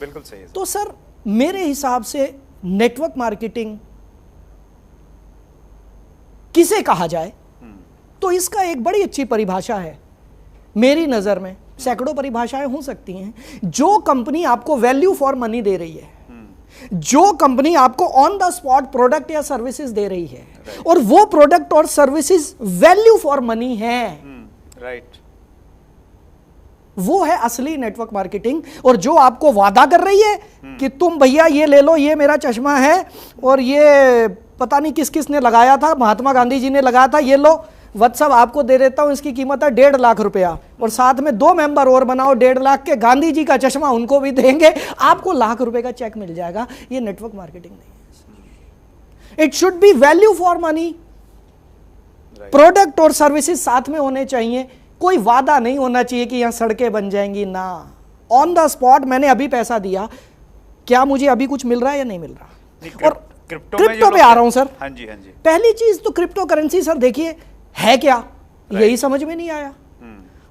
बिल्कुल सही है। तो सर मेरे हिसाब से नेटवर्क मार्केटिंग किसे कहा जाए, तो इसका एक बड़ी अच्छी परिभाषा है मेरी नजर में। सैकड़ों परिभाषाएं हो सकती हैं। जो कंपनी आपको वैल्यू फॉर मनी दे रही है, जो कंपनी आपको ऑन द स्पॉट प्रोडक्ट या सर्विसेज दे रही है, और वो प्रोडक्ट और सर्विसेज वैल्यू फॉर मनी है, राइट, वो है असली नेटवर्क मार्केटिंग। और जो आपको वादा कर रही है कि तुम भैया ये ले लो, ये मेरा चश्मा है और ये पता नहीं किस किस ने लगाया था, महात्मा गांधी जी ने लगाया था, ये लो व्हाट्सअप आपको दे देता हूं, इसकी कीमत है 1.5 लाख रुपया, और साथ में 2 मेंबर और बनाओ 1.5 लाख के, गांधी जी का चश्मा उनको भी देंगे, आपको लाख रुपए का चेक मिल जाएगा। ये नेटवर्क मार्केटिंग नहीं है। It should be value for money, product और सर्विसेज साथ में होने चाहिए। कोई वादा नहीं होना चाहिए कि यहां सड़कें बन जाएंगी, ना, ऑन द स्पॉट मैंने अभी पैसा दिया, क्या मुझे अभी कुछ मिल रहा है या नहीं मिल रहा। और क्रिप्टो पे आ रहा हूं सर। हाँ जी, हाँ जी। पहली चीज तो क्रिप्टो करेंसी सर देखिए है क्या, यही समझ में नहीं आया।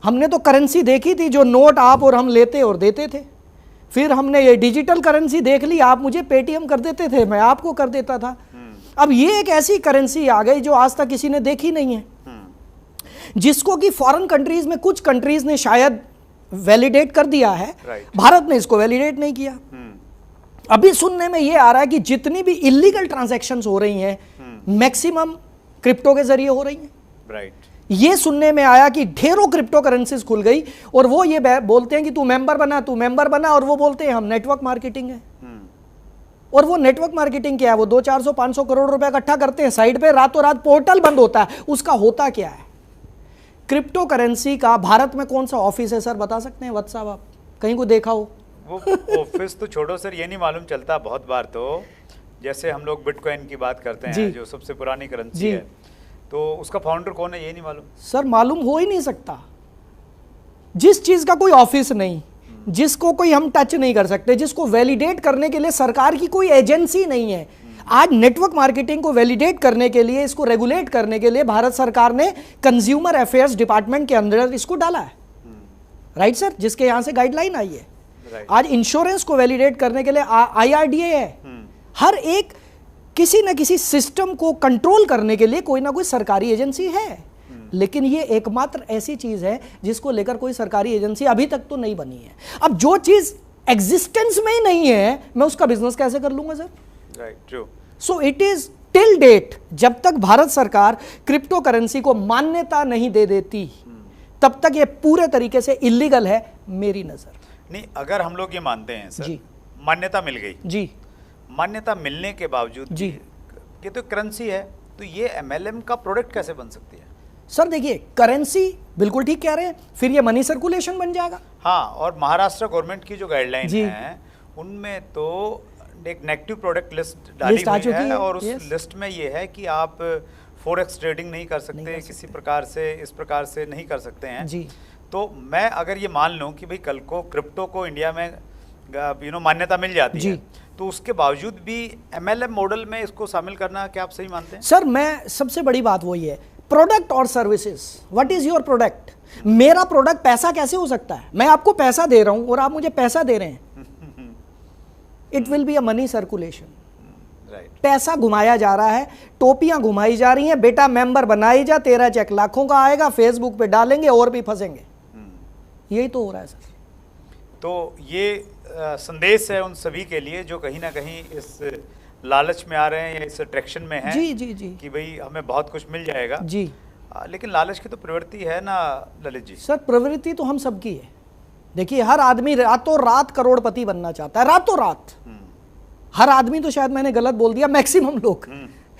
हमने तो करेंसी देखी थी जो नोट आप और हम लेते और देते थे, फिर हमने ये डिजिटल करेंसी देख ली, आप मुझे पेटीएम कर देते थे, मैं आपको कर देता था। अब ये एक ऐसी करेंसी आ गई जो आज तक किसी ने देखी नहीं है, जिसको कि फॉरेन कंट्रीज में कुछ कंट्रीज ने शायद वैलिडेट कर दिया है, भारत ने इसको वैलिडेट नहीं किया। अभी सुनने में ये आ रहा है कि जितनी भी इलीगल ट्रांजैक्शंस हो रही हैं मैक्सिमम क्रिप्टो के जरिए हो रही हैं। राइट। ये सुनने में आया कि ढेरों क्रिप्टो करेंसीज खुल गई और वो ये बोलते हैं कि तू मेंबर बना, तू मेंबर बना, और वो बोलते हैं हम नेटवर्क मार्केटिंग है। और वो नेटवर्क मार्केटिंग क्या है, वो 200-400-500 करोड़ रुपए इकट्ठा करते हैं साइड पे, रातों रात पोर्टल बंद होता है। उसका होता क्या है, क्रिप्टो करेंसी का भारत में कौन सा ऑफिस है सर, बता सकते हैं व्हाट्सएप आप कहीं को देखा हो? वो ऑफिस तो छोड़ो सर, ये नहीं मालूम चलता बहुत बार तो, जैसे हम लोग बिटकॉइन की बात करते हैं जो सबसे पुरानी करेंसी है, तो उसका फाउंडर कौन है ये नहीं मालूम? सर मालूम हो ही नहीं सकता। जिस चीज का कोई ऑफिस नहीं, जिसको कोई हम टच नहीं कर सकते, जिसको वैलिडेट करने के लिए सरकार की कोई एजेंसी नहीं है। आज नेटवर्क मार्केटिंग को वैलिडेट करने के लिए, इसको रेगुलेट करने के लिए भारत सरकार ने कंज्यूमर अफेयर्स डिपार्टमेंट के अंदर इसको डाला है, राइट सर, जिसके यहां से गाइडलाइन आई है। आज इंश्योरेंस को वैलिडेट करने के लिए IRDA है। हर एक किसी न किसी सिस्टम को कंट्रोल करने के लिए कोई ना कोई सरकारी एजेंसी है, लेकिन ये एकमात्र ऐसी चीज है जिसको लेकर कोई सरकारी एजेंसी अभी तक तो नहीं बनी है। अब जो चीज एग्जिस्टेंस में ही नहीं है, मैं उसका बिजनेस कैसे कर लूंगा sir? Right, true. So it is till date, जब तक भारत सरकार क्रिप्टो करेंसी को मान्यता नहीं दे देती, तब तक ये पूरे तरीके से इलीगल है मेरी नजर। नहीं, अगर हम लोग ये मानते हैं सर, जी, मान्यता मिल गई जी, मान्यता मिलने के बावजूद जी, ये तो करेंसी है, तो ये MLM का प्रोडक्ट कैसे बन सकती है? सर देखिए, करेंसी बिल्कुल ठीक कह रहे हैं, फिर ये मनी सर्कुलेशन बन जाएगा। हाँ, और महाराष्ट्र गवर्नमेंट की जो गाइडलाइन जी। है उनमें तो एक नेगेटिव प्रोडक्ट लिस्ट डाली आ हुई चुकी है, है, और उस yes। लिस्ट में ये है कि आप फॉरेक्स ट्रेडिंग नहीं कर सकते, किसी प्रकार से इस प्रकार से नहीं कर सकते हैं जी। तो मैं अगर ये मान लूं कि भाई कल को क्रिप्टो को इंडिया में मान्यता मिल जाती है, तो उसके बावजूद भी MLM मॉडल में इसको शामिल करना क्या आप सही मानते हैं? सर मैं सबसे बड़ी बात वही है, प्रोडक्ट और services. What is your product? मेरा प्रोडक्ट पैसा कैसे हो सकता है? मैं आपको पैसा दे रहा हूं और आप मुझे पैसा दे रहे हैं। It will be a money circulation. पैसा घुमाया जा रहा है, टोपियां घुमाई जा रही हैं, बेटा मेंबर बनाई जा, तेरा चेक लाखों का आएगा, फेसबुक पे डालेंगे और भी फंसेंगे। यही तो हो रहा है सर। तो ये संदेश है उन सभी के लिए जो कहीं ना कहीं इस लालच में आ रहे हैं या इस अट्रैक्शन में हैं, जी जी जी, कि भाई हमें बहुत कुछ मिल जाएगा जी। लेकिन लालच की तो प्रवृत्ति है ना ललित जी? सर प्रवृत्ति तो हम सबकी है। देखिए, हर आदमी रातों रात करोड़पति बनना चाहता है, रातों रात। हर आदमी तो शायद मैंने गलत बोल दिया, मैक्सिमम लोग,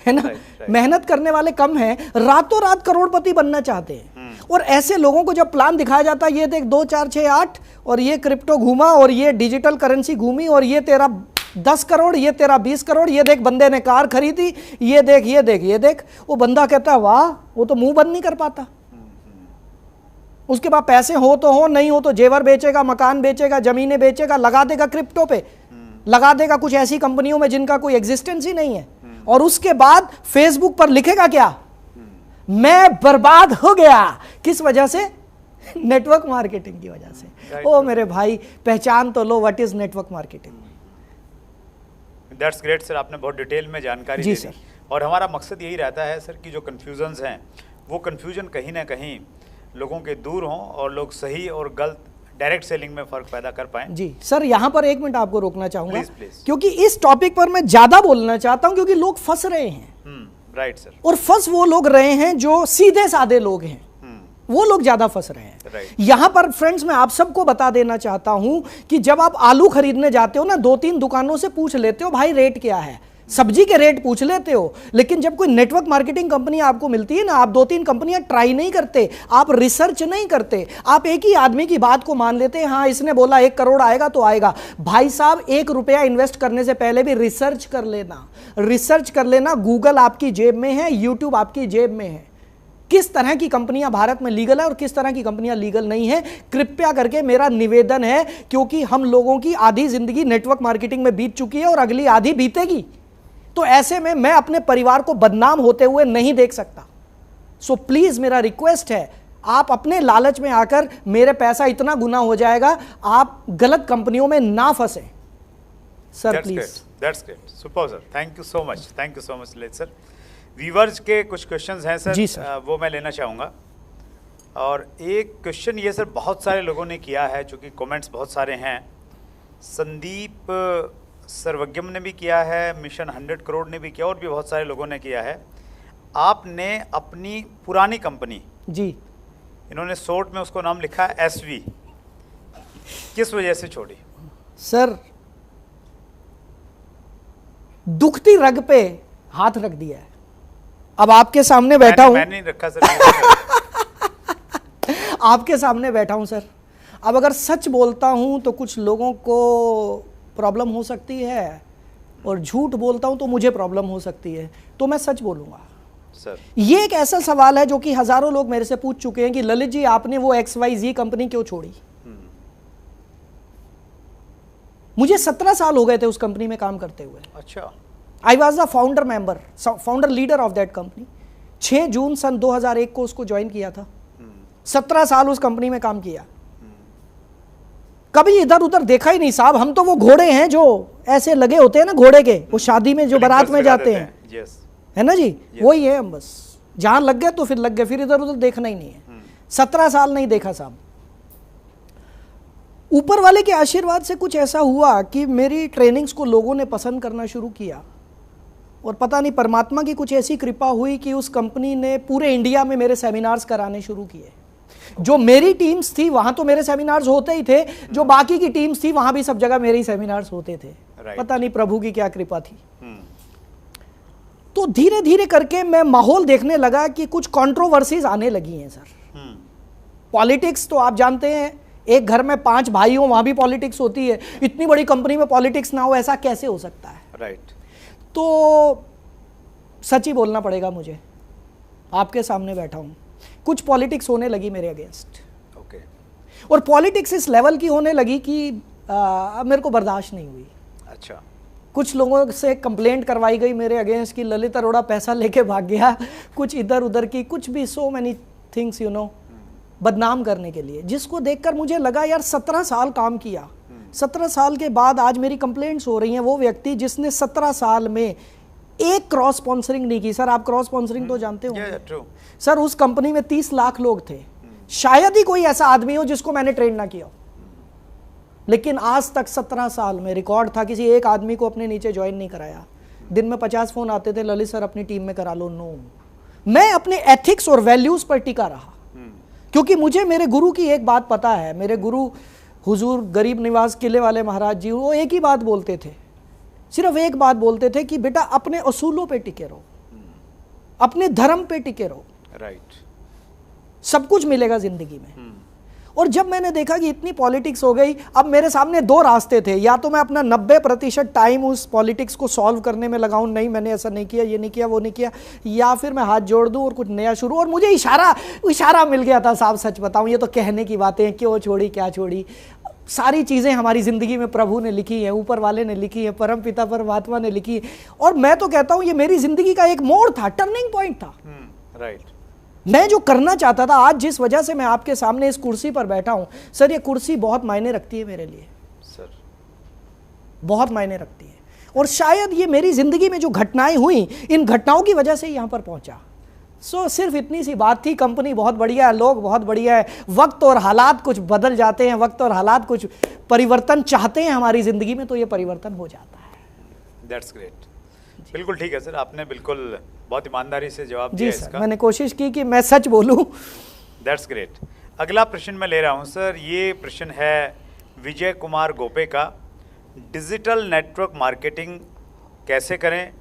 है ना, मेहनत करने वाले कम हैं, रातों रात करोड़पति बनना चाहते हैं। और ऐसे लोगों को जब प्लान दिखाया जाता है, ये देख 2 4 6 8 और ये क्रिप्टो घूमा और ये डिजिटल करेंसी घूमी और ये तेरा 10 करोड़, ये तेरा 20 करोड़, ये देख बंदे ने कार खरीदी, ये देख ये देख ये देख, वो बंदा कहता है वाह, वो तो मुंह बंद नहीं कर पाता। उसके बाद पैसे हो तो हो, नहीं हो तो जेवर बेचेगा, मकान बेचेगा, जमीनें बेचेगा, लगा देगा क्रिप्टो पे, लगा देगा कुछ ऐसी कंपनियों में जिनका कोई एग्जिस्टेंस ही नहीं है, और उसके बाद फेसबुक पर लिखेगा क्या? मैं बर्बाद हो गया। किस वजह से? नेटवर्क मार्केटिंग की वजह से। ओ मेरे भाई, पहचान तो लो what is network marketing. That's great sir, आपने बहुत डिटेल में जानकारी जी दे सर। दी। और हमारा मकसद यही रहता है सर कि जो कन्फ्यूजन्स हैं वो कन्फ्यूजन कहीं ना कहीं लोगों के दूर हों और लोग सही और गलत डायरेक्ट सेलिंग में फर्क पैदा कर पाएं। जी सर, यहां पर 1 मिनट आपको रोकना चाहूंगा, प्लीज प्लीज, क्योंकि इस टॉपिक पर मैं ज्यादा बोलना चाहता हूं, क्योंकि लोग फंस रहे हैं। Right sir. और फंस वो लोग रहे हैं जो सीधे साधे लोग हैं, वो लोग ज्यादा फंस रहे हैं। यहां पर फ्रेंड्स मैं आप सबको बता देना चाहता हूं कि जब आप आलू खरीदने जाते हो ना, 2-3 दुकानों से पूछ लेते हो भाई रेट क्या है, सब्जी के रेट पूछ लेते हो, लेकिन जब कोई नेटवर्क मार्केटिंग कंपनी आपको मिलती है ना, आप 2-3 कंपनियां ट्राई नहीं करते, आप रिसर्च नहीं करते, आप एक ही आदमी की बात को मान लेते हैं, हाँ इसने बोला 1 करोड़ आएगा तो आएगा। भाई साहब, 1 रुपया इन्वेस्ट करने से पहले भी रिसर्च कर लेना, रिसर्च कर लेना। गूगल आपकी जेब में है, यूट्यूब आपकी जेब में है। किस तरह की कंपनियां भारत में लीगल है और किस तरह की कंपनियां लीगल नहीं है, कृपया करके मेरा निवेदन है, क्योंकि हम लोगों की आधी जिंदगी नेटवर्क मार्केटिंग में बीत चुकी है और अगली आधी बीतेगी। तो ऐसे में मैं अपने परिवार को बदनाम होते हुए नहीं देख सकता। सो प्लीज मेरा रिक्वेस्ट है, आप अपने लालच में आकर मेरे पैसा इतना गुना हो जाएगा, आप गलत कंपनियों में ना फंसे sir, please. That's great, super sir, thank you so much, thank you so much Lalit sir. Viewers के कुछ क्वेश्चंस हैं सर, जी सर। वो मैं लेना चाहूँगा। और एक क्वेश्चन ये सर बहुत सारे लोगों ने किया है, चूँकि कमेंट्स बहुत सारे हैं। संदीप सर्वज्ञम ने भी किया है, मिशन 100 करोड़ ने भी किया, और भी बहुत सारे लोगों ने किया है। आपने अपनी पुरानी कंपनी, जी, इन्होंने शॉर्ट में उसको नाम लिखा है SV, किस वजह से छोड़ी? सर दुखती रग पे हाथ रख दिया है। अब आपके सामने बैठा हूं, मैंने नहीं रखा सर। आपके सामने बैठा हूं सर। अब अगर सच बोलता हूं तो कुछ लोगों को प्रॉब्लम हो सकती है, और झूठ बोलता हूं तो मुझे प्रॉब्लम हो सकती है, तो मैं सच बोलूंगा। सर ये एक ऐसा सवाल है जो कि हजारों लोग मेरे से पूछ चुके हैं कि ललित जी आपने वो XYZ कंपनी क्यों छोड़ी। मुझे 17 साल हो गए थे उस कंपनी में काम करते हुए। अच्छा। I was the founder member, founder leader of that company. 6 जून सन 2001 को उसको ज्वाइन किया था। 17 साल उस कंपनी में काम किया। कभी इधर उधर देखा ही नहीं साहब। हम तो वो घोड़े हैं जो ऐसे लगे होते हैं ना, घोड़े के, वो शादी में जो बारात में जाते हैं, है ना जी, वही है हम। बस जहां लग गए तो फिर लग गए, फिर इधर उधर देखना ही नहीं है। 17 साल नहीं देखा साहब। ऊपर वाले के आशीर्वाद से कुछ ऐसा हुआ कि मेरी ट्रेनिंग्स को लोगों ने पसंद करना शुरू किया, और पता नहीं परमात्मा की कुछ ऐसी कृपा हुई कि उस कंपनी ने पूरे इंडिया में मेरे सेमिनार्स कराने शुरू किए। जो मेरी टीम्स थी वहां तो मेरे सेमिनार्स होते ही थे, जो बाकी की टीम्स थी वहां भी सब जगह मेरे ही सेमिनार्स होते थे। पता नहीं प्रभु की क्या कृपा थी। तो धीरे धीरे करके मैं माहौल देखने लगा कि कुछ कंट्रोवर्सीज आने लगी हैं सर। पॉलिटिक्स तो आप जानते हैं, एक घर में 5 भाई हो वहां भी पॉलिटिक्स होती है। इतनी बड़ी कंपनी में पॉलिटिक्स ना हो, ऐसा कैसे हो सकता है? राइट। तो सच ही बोलना पड़ेगा मुझे, आपके सामने बैठा हूं। कुछ पॉलिटिक्स होने लगी मेरे अगेंस्ट। ओके। और पॉलिटिक्स इस लेवल की होने लगी कि अब मेरे को बर्दाश्त नहीं हुई। अच्छा। कुछ लोगों से कंप्लेंट करवाई गई मेरे अगेंस्ट कि ललित अरोड़ा पैसा लेके भाग गया, कुछ इधर उधर की, कुछ भी, so many things you know, बदनाम करने के लिए। जिसको देखकर मुझे लगा यार 17 साल काम किया, 17 साल के बाद आज मेरी कंप्लेंट्स हो रही हैं। वो व्यक्ति जिसने 17 साल में एक क्रॉस स्पॉन्सरिंग नहीं की। सर आप क्रॉस स्पॉन्सरिंग तो जानते हो सर, उस कंपनी में 30 लाख लोग थे। शायद ही कोई ऐसा आदमी हो जिसको मैंने ट्रेन ना किया हो। लेकिन आज तक 17 साल में रिकॉर्ड था, किसी एक आदमी को अपने नीचे ज्वाइन नहीं कराया। दिन में 50 फोन आते थे, ललित सर अपनी टीम में करा लो। नो, मैं अपने एथिक्स और वैल्यूज पर टिका रहा, क्योंकि मुझे मेरे गुरु की एक बात पता है। मेरे गुरु हुजूर गरीब निवास किले वाले महाराज जी, वो एक ही बात बोलते थे, सिर्फ एक बात बोलते थे कि बेटा अपने असूलों पे टिके रहो, अपने धर्म पे टिके रहो। राइट। सब कुछ मिलेगा जिंदगी में। और जब मैंने देखा कि इतनी पॉलिटिक्स हो गई, अब मेरे सामने 2 रास्ते थे। या तो मैं अपना 90% टाइम उस पॉलिटिक्स को सॉल्व करने में लगाऊं, नहीं मैंने ऐसा नहीं किया, ये नहीं किया, वो नहीं किया, या फिर मैं हाथ जोड़ दूं और कुछ नया शुरू। और मुझे इशारा मिल गया था साहब, सच बताऊं, ये तो कहने की बातें हैं, क्यों छोड़ी, क्या छोड़ी। सारी चीज़ें हमारी ज़िंदगी में प्रभु ने लिखी है, ऊपर वाले ने लिखी है, परम पिता परमात्मा ने लिखी है। और मैं तो कहता हूँ ये मेरी ज़िंदगी का एक मोड़ था, टर्निंग पॉइंट था। राइट। मैं जो करना चाहता था, आज जिस वजह से मैं आपके सामने इस कुर्सी पर बैठा हूं सर, ये कुर्सी बहुत मायने रखती है मेरे लिए सर, बहुत मायने रखती है। और शायद ये मेरी जिंदगी में जो घटनाएं हुई, इन घटनाओं की वजह से यहां पर पहुंचा। सिर्फ इतनी सी बात थी। कंपनी बहुत बढ़िया है, लोग बहुत बढ़िया है, वक्त और हालात कुछ बदल जाते हैं, वक्त और हालात कुछ परिवर्तन चाहते हैं हमारी जिंदगी में, तो ये परिवर्तन हो जाता है। That's great. बिल्कुल ठीक है सर, आपने बिल्कुल बहुत ईमानदारी से जवाब जी दिया सर, इसका। मैंने कोशिश की कि मैं सच बोलूं। That's great. अगला प्रश्न मैं ले रहा हूं सर, ये प्रश्न है विजय कुमार गोपे का। डिजिटल नेटवर्क मार्केटिंग कैसे करें,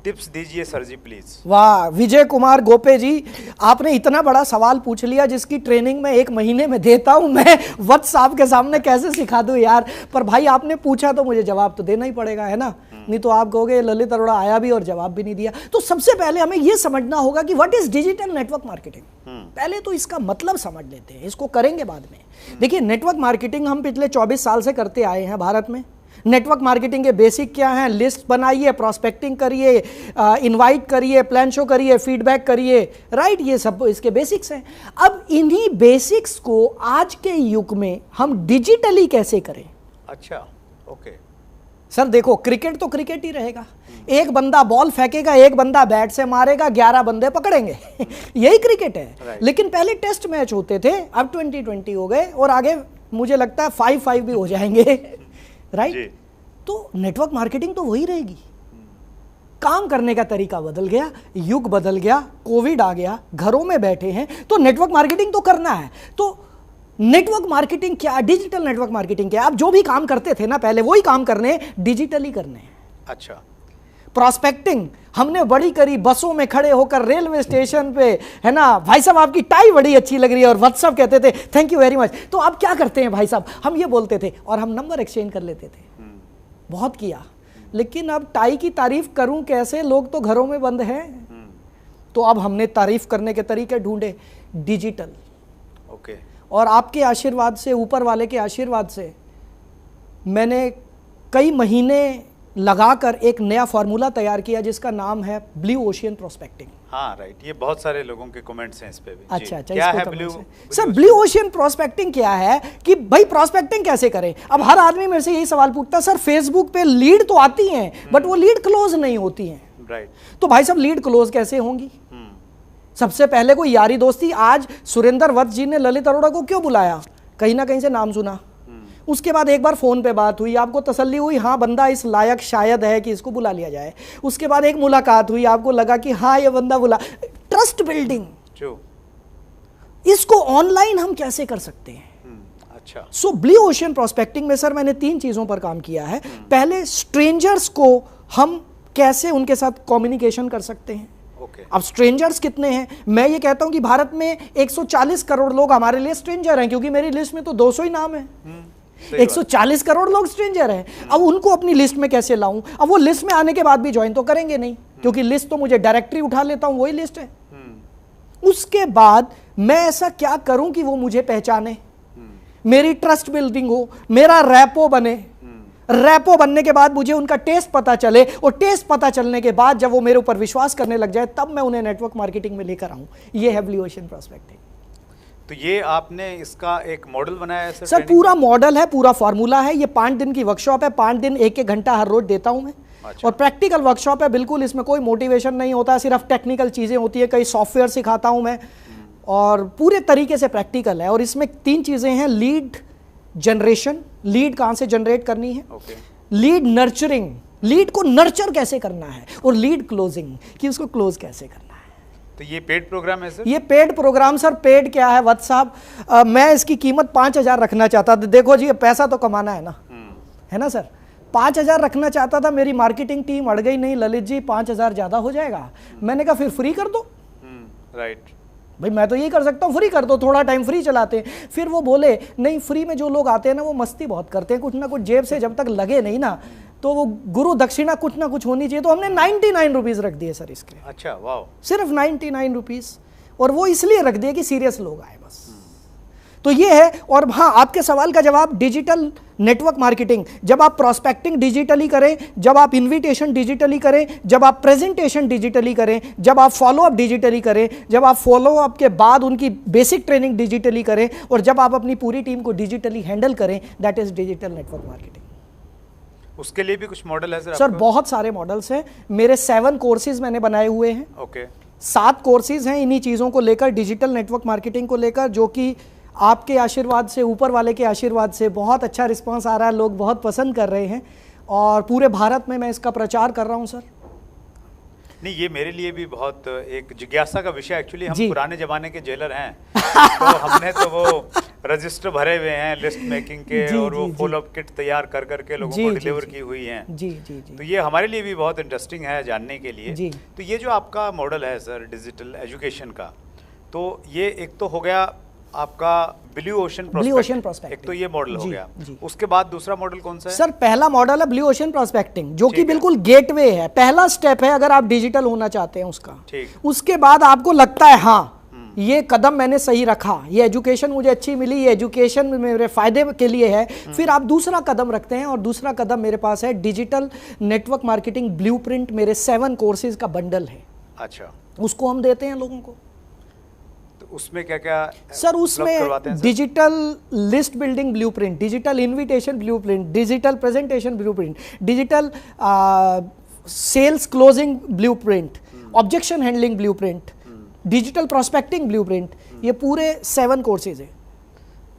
टिप्स दीजिए सर जी प्लीज। वाह विजय कुमार गोपे जी, आपने इतना बड़ा सवाल पूछ लिया जिसकी ट्रेनिंग मैं 1 महीने में देता हूं। मैं वत्स साहब के सामने कैसे सिखा दूं यार। पर भाई आपने पूछा तो मुझे जवाब तो देना ही पड़ेगा, है ना। नहीं तो आप कहोगे ललित अरोड़ा आया भी और जवाब भी नहीं दिया। तो सबसे पहले हमें यह समझना होगा कि what is digital network marketing. पहले तो इसका मतलब समझ लेते हैं, इसको करेंगे बाद में। देखिए, नेटवर्क मार्केटिंग हम पिछले 24 साल से करते आए हैं भारत में। नेटवर्क मार्केटिंग के बेसिक क्या हैं? लिस्ट बनाइए, प्रोस्पेक्टिंग करिए, इनवाइट करिए, प्लान शो करिए, फीडबैक करिए, राइट। ये सब इसके बेसिक्स हैं। अब इन्हीं बेसिक्स को आज के युग में हम डिजिटली कैसे करें? अच्छा, ओके सर देखो, क्रिकेट तो क्रिकेट ही रहेगा। एक बंदा बॉल फेंकेगा, एक बंदा बैट से मारेगा, 11 बंदे पकड़ेंगे। यही क्रिकेट है। लेकिन पहले टेस्ट मैच होते थे, अब 2020 हो गए, और आगे मुझे लगता है 5-5 भी हो जाएंगे, राइट। तो नेटवर्क मार्केटिंग तो वही रहेगी। काम करने का तरीका बदल गया, युग बदल गया, कोविड आ गया, घरों में बैठे हैं, तो नेटवर्क मार्केटिंग तो करना है। तो नेटवर्क मार्केटिंग क्या, डिजिटल नेटवर्क मार्केटिंग क्या? आप जो भी काम करते थे ना पहले, वही काम करने, डिजिटली करने हैं। अच्छा। प्रोस्पेक्टिंग हमने बड़ी करी, बसों में खड़े होकर, रेलवे स्टेशन पे, है ना, भाई साहब आपकी टाई बड़ी अच्छी लग रही है, और व्हाट्सअप कहते थे थैंक यू वेरी मच। तो आप क्या करते हैं भाई साहब, हम ये बोलते थे, और हम नंबर एक्सचेंज कर लेते थे। बहुत किया। लेकिन अब टाई की तारीफ करूं कैसे, लोग तो घरों में बंद हैं। तो अब हमने तारीफ करने के तरीके ढूंढे, डिजिटल। ओके। और आपके आशीर्वाद से, ऊपर वाले के आशीर्वाद से, मैंने कई महीने लगाकर एक नया फार्मूला तैयार किया जिसका नाम है ब्लू ओशियन प्रोस्पेक्टिंग। हाँ राइट, ये बहुत सारे लोगों के कमेंट्स हैं इस पे भी। अच्छा, क्या इसको है comment ब्लू? से। सर ब्लू ओशियन प्रोस्पेक्टिंग क्या है कि भाई प्रोस्पेक्टिंग कैसे करें? अब हर आदमी मेरे से यही सवाल पूछता है, सर फेसबुक पे लीड तो आती हैं बट वो लीड क्लोज नहीं होती हैं। राइट। तो भाई साहब लीड क्लोज कैसे होंगी? सबसे पहले कोई यारी दोस्ती। आज सुरेंद्र वत्स जी ने ललित अरोड़ा को क्यों बुलाया? कहीं ना कहीं से नाम सुना। उसके बाद एक बार फोन पे बात हुई, आपको तसल्ली हुई हाँ बंदा इस लायक शायद है कि इसको बुला लिया जाए। उसके बाद एक मुलाकात हुई, आपको लगा कि हाँ ये बंदा बुला, ट्रस्ट बिल्डिंग। इसको ऑनलाइन हम कैसे कर सकते हैं? अच्छा। सो ब्लू ओशियन प्रोस्पेक्टिंग में सर मैंने 3 चीजों पर काम किया है। पहले स्ट्रेंजर्स को हम कैसे उनके साथ कम्युनिकेशन कर सकते हैं। अब स्ट्रेंजर्स कितने हैं? मैं ये कहता हूं कि भारत में 140 करोड़ लोग हमारे लिए स्ट्रेंजर हैं, क्योंकि मेरी लिस्ट में तो 200 ही नाम है। 140 करोड़ लोग स्ट्रेंजर हैं। अब उनको अपनी लिस्ट में कैसे लाऊं? अब वो लिस्ट में आने के बाद भी ज्वाइन तो करेंगे नहीं, क्योंकि लिस्ट तो मुझे डायरेक्टरी उठा लेता हूं, वही लिस्ट है। उसके बाद मैं ऐसा क्या करूं कि वो मुझे पहचाने, मेरी ट्रस्ट बिल्डिंग हो, मेरा रैपो बने। रैपो बनने के बाद मुझे उनका टेस्ट पता चले, और टेस्ट पता चलने के बाद जब वो मेरे ऊपर विश्वास करने लग जाए, तब मैं उन्हें नेटवर्क मार्केटिंग में लेकर आऊं। ये है ब्लू ओशियन प्रोस्पेक्टिंग। तो ये आपने इसका एक मॉडल बनाया है सर? पूरा मॉडल है, पूरा फॉर्मूला है। ये 5 दिन की वर्कशॉप है, 5 दिन 1-1 घंटा हर रोज देता हूं मैं। अच्छा। और प्रैक्टिकल वर्कशॉप है, बिल्कुल इसमें कोई मोटिवेशन नहीं होता, सिर्फ टेक्निकल चीजें होती है। कई सॉफ्टवेयर सिखाता हूं मैं, और पूरे तरीके से प्रैक्टिकल है। और इसमें 3 चीजें हैं, लीड जनरेशन, लीड कहां से जनरेट करनी है, लीड नर्चरिंग, लीड को नर्चर कैसे करना है, और लीड क्लोजिंग, कि उसको क्लोज कैसे करना है। तो ये पेड प्रोग्राम है सर? ये पेड प्रोग्राम सर। पेड क्या है वत्स साहब, मैं इसकी कीमत 5,000 रखना चाहता था। देखो जी, पैसा तो कमाना है ना, है ना सर। 5,000 रखना चाहता था, मेरी मार्केटिंग टीम अड़ गई, नहीं ललित जी 5,000 ज्यादा हो जाएगा। मैंने कहा फिर फ्री कर दो। राइट भाई मैं तो यही कर सकता हूँ, फ्री कर दो, थोड़ा टाइम फ्री चलाते हैं। फिर वो बोले नहीं, फ्री में जो लोग आते हैं ना वो मस्ती बहुत करते हैं, कुछ ना कुछ जेब से जब तक लगे नहीं ना, तो वो गुरु दक्षिणा कुछ ना कुछ होनी चाहिए। तो हमने 99 रुपीज रख दिए सर इसके। अच्छा, वाह। सिर्फ 99 रुपीज, और वो इसलिए रख दिए कि सीरियस लोग आए बस। तो ये है। और हाँ, आपके सवाल का जवाब, डिजिटल नेटवर्क मार्केटिंग, जब आप प्रोस्पेक्टिंग डिजिटली करें, जब आप इनविटेशन डिजिटली करें, जब आप प्रेजेंटेशन डिजिटली करें, जब आप फॉलोअप डिजिटली करें, जब आप फॉलोअप के बाद उनकी बेसिक ट्रेनिंग डिजिटली करें, और जब आप अपनी पूरी टीम को डिजिटली हैंडल करें, that is digital network marketing. उसके लिए भी कुछ मॉडल है सर? सर बहुत सारे मॉडल्स हैं मेरे। 7 कोर्सेज मैंने बनाए हुए हैं। ओके। 7 कोर्सेज हैं इन्हीं चीज़ों को लेकर, डिजिटल नेटवर्क मार्केटिंग को लेकर, जो कि आपके आशीर्वाद से, ऊपर वाले के आशीर्वाद से बहुत अच्छा रिस्पांस आ रहा है, लोग बहुत पसंद कर रहे हैं, और पूरे भारत में मैं इसका प्रचार कर रहा हूं सर। नहीं, ये मेरे लिए भी बहुत एक जिज्ञासा का विषय। एक्चुअली हम पुराने जमाने के जेलर हैं, तो हमने तो वो रजिस्टर भरे हुए हैं लिस्ट मेकिंग के, और वो फॉलोअप किट तैयार कर करके लोगों को डिलीवर की हुई हैं। जी जी जी। तो ये हमारे लिए भी बहुत इंटरेस्टिंग है जानने के लिए। जी। तो ये जो आपका मॉडल है सर डिजिटल एजुकेशन का, तो ये एक तो हो गया आपका ब्लू ओशन प्रोस्पेक्टिंग, एक तो ये मॉडल हो गया। उसके बाद दूसरा मॉडल कौन सा है सर? पहला मॉडल है ब्लू ओशन प्रोस्पेक्टिंग, जो कि बिल्कुल गेटवे है, पहला स्टेप है अगर आप डिजिटल होना चाहते हैं उसका। उसके बाद आपको लगता है हाँ ये कदम मैंने सही रखा, ये एजुकेशन मुझे अच्छी मिली, ये एजुकेशन मेरे फायदे के लिए है, फिर आप दूसरा कदम रखते हैं। और दूसरा कदम मेरे पास है डिजिटल नेटवर्क मार्केटिंग ब्लूप्रिंट, मेरे 7 कोर्सेज का बंडल है। अच्छा, उसको हम देते हैं लोगों को। उसमें क्या क्या सर? उसमें digital list building blueprint, digital invitation blueprint, digital presentation blueprint, digital sales closing blueprint, objection handling blueprint, digital prospecting blueprint, ये पूरे 7 कोर्सेज है।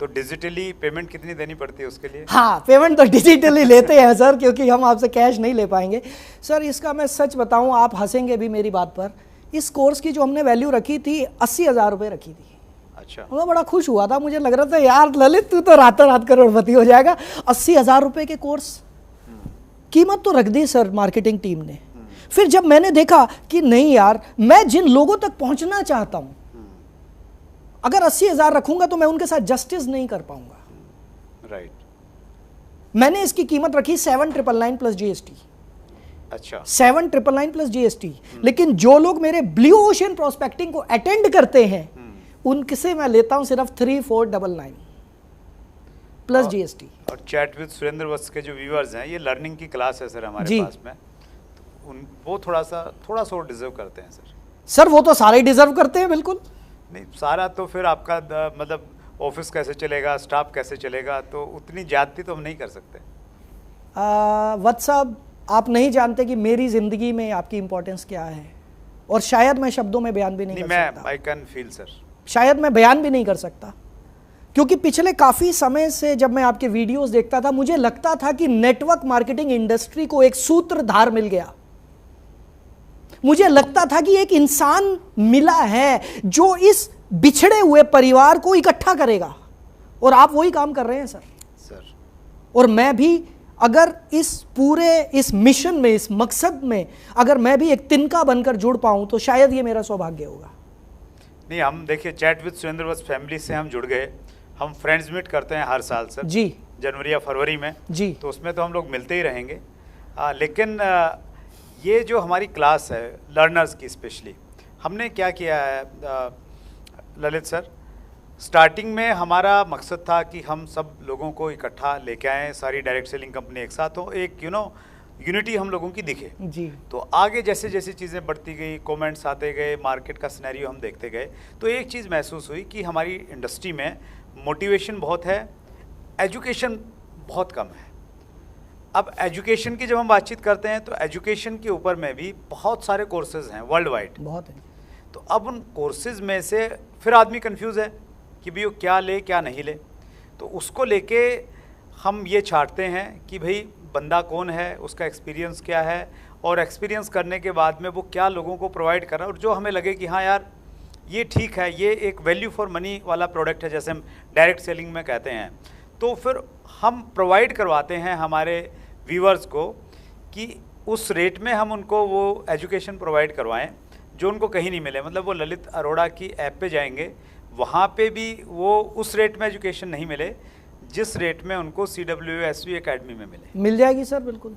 तो डिजिटली पेमेंट कितनी देनी पड़ती है उसके लिए? हाँ, पेमेंट तो डिजिटली लेते हैं सर, क्योंकि हम आपसे कैश नहीं ले पाएंगे सर। इसका मैं सच बताऊं, आप हंसेंगे भी मेरी बात पर, इस कोर्स की जो हमने वैल्यू रखी थी 80,000 रुपये रखी थी। अच्छा। मैं बड़ा खुश हुआ था, मुझे लग रहा था यार ललित तू तो रातों रात करोड़पति हो जाएगा। 80,000 रुपये के कोर्स कीमत तो रख दी सर मार्केटिंग टीम ने। फिर जब मैंने देखा कि नहीं यार, मैं जिन लोगों तक पहुंचना चाहता हूं, अगर 80,000 रखूंगा तो मैं उनके साथ जस्टिस नहीं कर पाऊंगा। राइट। मैंने इसकी कीमत रखी 7,999 प्लस GST। अच्छा 7,999 प्लस जीएसटी। लेकिन जो लोग मेरे ब्लू ओशन प्रोस्पेक्टिंग को अटेंड करते हैं उनसे मैं लेता हूं सिर्फ 3,499 प्लस जीएसटी। और चैट विद सुरेंद्र वत्स के जो व्यूअर्स हैं, ये लर्निंग की क्लास है सर हमारे जी। पास में, तो वो थोड़ा सा डिजर्व करते हैं सर। सर वो तो सारे डिजर्व करते हैं बिल्कुल। नहीं सारा तो फिर आपका मतलब ऑफिस कैसे चलेगा, स्टाफ कैसे चलेगा, तो उतनी ज्यादती तो हम नहीं कर सकते। वत्स साहब आप नहीं जानते कि मेरी जिंदगी में आपकी इंपॉर्टेंस क्या है, और शायद मैं शब्दों में बयान भी नहीं कर सकता। I can feel sir. शायद मैं बयान भी नहीं कर सकता, क्योंकि पिछले काफी समय से जब मैं आपके वीडियोस देखता था मुझे लगता था कि नेटवर्क मार्केटिंग इंडस्ट्री को एक सूत्रधार मिल गया। मुझे लगता था कि एक इंसान मिला है जो इस बिछड़े हुए परिवार को इकट्ठा करेगा, और आप वही काम कर रहे हैं सर। और मैं भी अगर इस मिशन में, इस मकसद में अगर मैं भी एक तिनका बनकर जुड़ पाऊं तो शायद ये मेरा सौभाग्य होगा। नहीं हम देखिए chat with Surendra Vats family से हम जुड़ गए, हम फ्रेंड्स मीट करते हैं हर साल सर जी, जनवरी या फरवरी में जी, तो उसमें तो हम लोग मिलते ही रहेंगे। लेकिन ये जो हमारी क्लास है लर्नर्स की स्पेशली, हमने क्या किया है ललित सर, स्टार्टिंग में हमारा मकसद था कि हम सब लोगों को इकट्ठा लेके आएँ, सारी डायरेक्ट सेलिंग कंपनी एक साथ हो, एक यूनिटी हम लोगों की दिखे जी। तो आगे जैसे जैसे चीज़ें बढ़ती गई, कमेंट्स आते गए, मार्केट का सिनेरियो हम देखते गए, तो एक चीज़ महसूस हुई कि हमारी इंडस्ट्री में मोटिवेशन बहुत है, एजुकेशन बहुत कम है। अब एजुकेशन की जब हम बातचीत करते हैं तो एजुकेशन के ऊपर में भी बहुत सारे कोर्सेज हैं वर्ल्ड वाइड, बहुत है। तो अब उन कोर्सेज में से फिर आदमी कंफ्यूज है कि भाई वो क्या ले क्या नहीं ले, तो उसको लेके हम ये छांटते हैं कि भाई बंदा कौन है, उसका एक्सपीरियंस क्या है, और एक्सपीरियंस करने के बाद में वो क्या लोगों को प्रोवाइड कर रहा है, और जो हमें लगे कि हाँ यार ये ठीक है, ये एक वैल्यू फॉर मनी वाला प्रोडक्ट है, जैसे हम डायरेक्ट सेलिंग में कहते हैं, तो फिर हम प्रोवाइड करवाते हैं हमारे व्यूअर्स को कि उस रेट में हम उनको वो एजुकेशन प्रोवाइड करवाएं जो उनको कहीं नहीं मिले। मतलब वो ललित अरोड़ा की ऐप पे जाएंगे, वहाँ पे भी वो उस रेट में एजुकेशन नहीं मिले जिस रेट में उनको CWSV एकेडमी में मिल जाएगी सर बिल्कुल।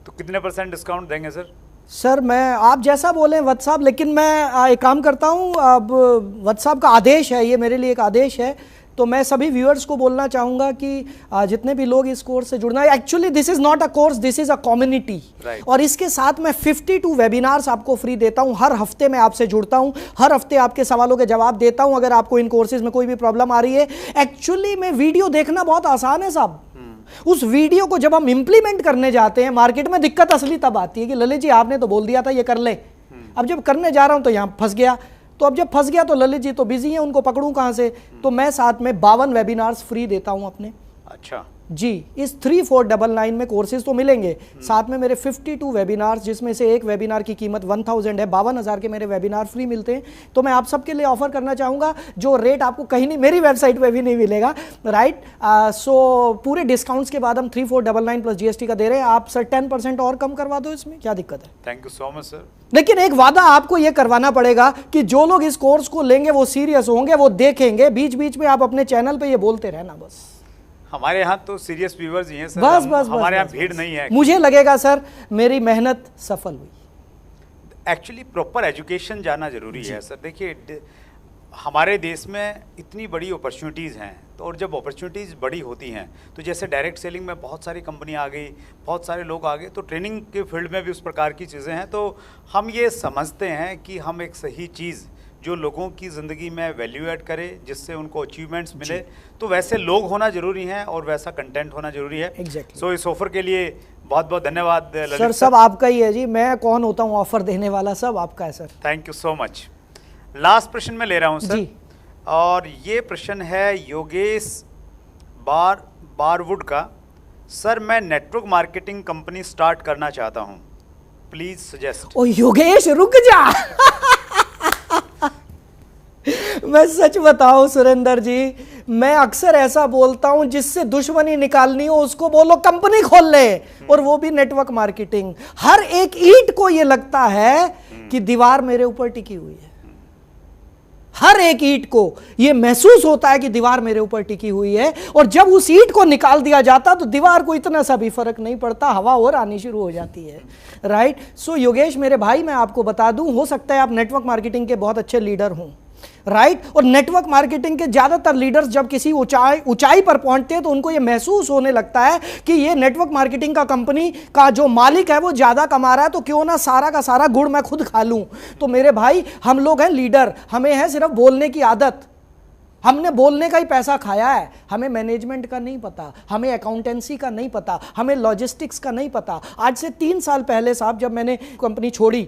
तो कितने % डिस्काउंट देंगे सर? सर मैं आप जैसा बोलें वत्स साहब, लेकिन मैं एक काम करता हूँ, अब वत्स साहब का आदेश है, ये मेरे लिए एक आदेश है, तो मैं सभी व्यूअर्स को बोलना चाहूँगा कि जितने भी लोग इस कोर्स से जुड़ना है, actually this is not a course, this is a community, और इसके साथ मैं 52 वेबिनार्स आपको फ्री देता हूँ। हर हफ्ते मैं आपसे जुड़ता हूँ, हर हफ्ते आपके सवालों के जवाब देता हूँ। अगर आपको इन कोर्सेज में कोई भी प्रॉब्लम आ रही है, एक्चुअली में वीडियो देखना बहुत आसान है साहब, उस वीडियो को जब हम इंप्लीमेंट करने जाते हैं मार्केट में दिक्कत असली तब आती है कि ललित जी आपने तो बोल दिया था ये कर ले, अब जब करने जा रहा हूं तो यहां फंस गया, तो अब जब फंस गया तो ललित जी तो बिजी हैं, उनको पकड़ूं कहां से, तो मैं साथ में 52 वेबिनार्स फ्री देता हूं अपने। अच्छा जी, इस 3,499 में कोर्सेज तो मिलेंगे, साथ में मेरे 52 वेबिनार्स, जिसमें से एक वेबिनार की कीमत 1000 है, 52,000 के मेरे वेबिनार फ्री मिलते हैं। तो मैं आप सबके लिए ऑफर करना चाहूँगा जो रेट आपको कहीं नहीं, मेरी वेबसाइट पे भी नहीं मिलेगा, राइट। सो पूरे डिस्काउंट्स के बाद हम 3,499 प्लस GST का दे रहे हैं। आप सर 10% और कम करवा दो, इसमें क्या दिक्कत है? Thank you so much sir. लेकिन एक वादा आपको यह करवाना पड़ेगा कि जो लोग इस कोर्स को लेंगे वो सीरियस होंगे, वो देखेंगे, बीच बीच में आप अपने चैनल पे ये बोलते रहना। बस हमारे यहाँ तो सीरियस व्यूअर्स ही हैं सर, बस बस हमारे यहाँ बस, भीड़ नहीं है। मुझे लगेगा सर मेरी मेहनत सफल हुई। एक्चुअली प्रॉपर एजुकेशन जाना जरूरी है सर। देखिए हमारे देश में इतनी बड़ी अपॉर्चुनिटीज़ हैं, तो और जब अपॉर्चुनिटीज़ बड़ी होती हैं तो जैसे डायरेक्ट सेलिंग में बहुत सारी कंपनी आ गई, बहुत सारे लोग आ गए, तो ट्रेनिंग के फील्ड में भी उस प्रकार की चीज़ें हैं। तो हम ये समझते हैं कि हम एक सही चीज़ जो लोगों की ज़िंदगी में वैल्यू ऐड करे, जिससे उनको अचीवमेंट्स मिले, तो वैसे लोग होना जरूरी हैं और वैसा कंटेंट होना जरूरी है। Exactly. सो इस ऑफर के लिए बहुत बहुत धन्यवाद ललित सर। सब आपका ही है जी, मैं कौन होता हूँ ऑफर देने वाला, सब आपका है sir. Thank you so much. Last प्रश्न में ले रहा हूँ सर जी। और ये प्रश्न है योगेश बारवुड का। सर मैं नेटवर्क मार्केटिंग कंपनी स्टार्ट करना चाहता हूँ, प्लीज सजेस्ट। ओ योगेश रुक जा मैं सच बताऊं सुरेंद्र जी, मैं अक्सर ऐसा बोलता हूं जिससे दुश्मनी निकालनी हो उसको बोलो कंपनी खोल ले, और वो भी नेटवर्क मार्केटिंग। हर एक ईंट को ये लगता है कि दीवार मेरे ऊपर टिकी हुई है, हर एक ईंट को यह महसूस होता है कि दीवार मेरे ऊपर टिकी हुई है, और जब उस ईंट को निकाल दिया जाता तो दीवार को इतना सा भी फर्क नहीं पड़ता, हवा और आनी शुरू हो जाती है। राइट। सो योगेश मेरे भाई, मैं आपको बता दूं, हो सकता है आप नेटवर्क मार्केटिंग के बहुत अच्छे लीडर हों, राइट। और नेटवर्क मार्केटिंग के ज्यादातर लीडर्स जब किसी ऊंचाई पर पहुंचते हैं तो उनको यह महसूस होने लगता है कि ये नेटवर्क मार्केटिंग का कंपनी का जो मालिक है वो ज्यादा कमा रहा है, तो क्यों ना सारा का सारा गुड़ मैं खुद खा लूं। तो मेरे भाई, हम लोग हैं लीडर, हमें है सिर्फ बोलने की आदत, हमने बोलने का ही पैसा खाया है, हमें मैनेजमेंट का नहीं पता, हमें अकाउंटेंसी का नहीं पता, हमें लॉजिस्टिक्स का नहीं पता। आज से 3 साल पहले साहब जब मैंने कंपनी छोड़ी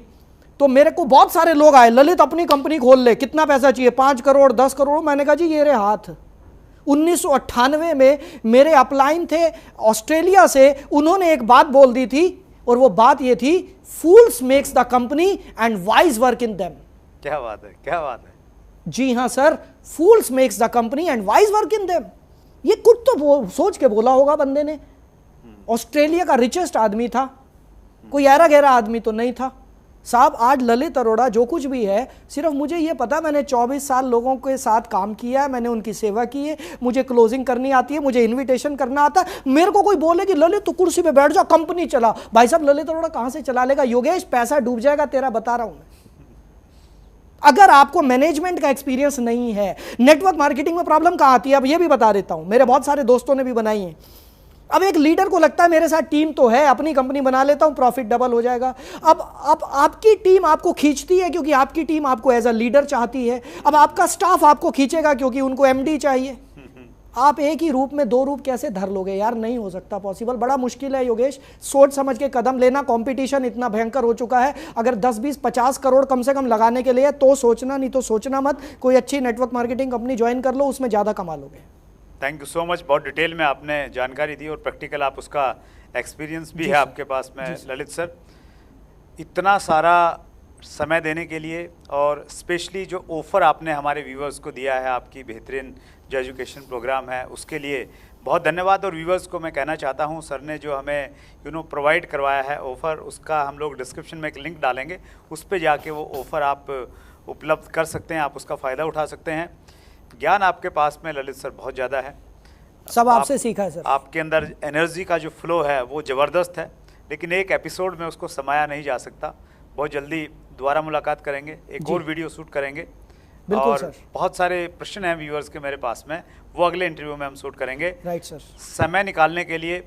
तो मेरे को बहुत सारे लोग आए, ललित अपनी कंपनी खोल ले, कितना पैसा चाहिए, 5 करोड़ 10 करोड़। मैंने कहा जी ये रहे हाथ। 1998 में मेरे अपलाइन थे ऑस्ट्रेलिया से, उन्होंने एक बात बोल दी थी, और वो बात ये थी, fools makes the company and wise work in them. क्या बात है, क्या बात है। जी हाँ sir, fools makes the company and wise work in them. ये कुछ तो सोच के बोला होगा बंदे ने। ऑस्ट्रेलिया का रिचेस्ट आदमी था, कोई ऐरा गहरा आदमी तो नहीं था साहब। आज ललित अरोड़ा जो कुछ भी है, सिर्फ मुझे ये पता, मैंने 24 साल लोगों के साथ काम किया है, मैंने उनकी सेवा की है, मुझे क्लोजिंग करनी आती है, मुझे इनविटेशन करना आता है। मेरे को कोई बोले कि ललित तू कुर्सी पे बैठ जा, कंपनी चला, भाई साहब ललित अरोड़ा कहां से चला लेगा? योगेश पैसा डूब जाएगा तेरा, बता रहा हूं मैं। अगर आपको मैनेजमेंट का एक्सपीरियंस नहीं है, नेटवर्क मार्केटिंग में प्रॉब्लम कहां आती है, अब ये भी बता देता हूं, मेरे बहुत सारे दोस्तों ने भी बनाई है। अब एक लीडर को लगता है मेरे साथ टीम तो है, अपनी कंपनी बना लेता हूं, प्रॉफिट डबल हो जाएगा। अब आपकी टीम आपको खींचती है क्योंकि आपकी टीम आपको एज अ लीडर चाहती है। अब आपका स्टाफ आपको खींचेगा क्योंकि उनको एमडी चाहिए। आप एक ही रूप में 2 रूप कैसे धर लोगे यार? नहीं हो सकता पॉसिबल, बड़ा मुश्किल है योगेश। सोच समझ के कदम लेना, कंपटीशन इतना भयंकर हो चुका है। अगर 10 20 50 करोड़ कम से कम लगाने के लिए तो सोचना, नहीं तो सोचना मत। कोई अच्छी नेटवर्क मार्केटिंग कंपनी ज्वाइन कर लो, उसमें ज़्यादा कमा लोगे। थैंक यू सो मच, बहुत डिटेल में आपने जानकारी दी और प्रैक्टिकल आप उसका एक्सपीरियंस भी है आपके पास में ललित सर। इतना सारा समय देने के लिए और स्पेशली जो ऑफ़र आपने हमारे व्यूअर्स को दिया है, आपकी बेहतरीन जो एजुकेशन प्रोग्राम है, उसके लिए बहुत धन्यवाद। और व्यूअर्स को मैं कहना चाहता हूं, सर ने जो हमें प्रोवाइड करवाया है ऑफ़र, उसका हम लोग डिस्क्रिप्शन में एक लिंक डालेंगे, उस पर जाके वो ऑफ़र आप उपलब्ध कर सकते हैं, आप उसका फ़ायदा उठा सकते हैं। ज्ञान आपके पास में ललित सर बहुत ज़्यादा है, सब आपसे सीखा है सर। आपके अंदर एनर्जी का जो फ्लो है वो ज़बरदस्त है, लेकिन एक एपिसोड में उसको समाया नहीं जा सकता। बहुत जल्दी दोबारा मुलाकात करेंगे, एक और वीडियो शूट करेंगे। बिल्कुल और सर। बहुत सारे प्रश्न हैं व्यूअर्स के मेरे पास में, वो अगले इंटरव्यू में हम शूट करेंगे। Right sir. समय निकालने के लिए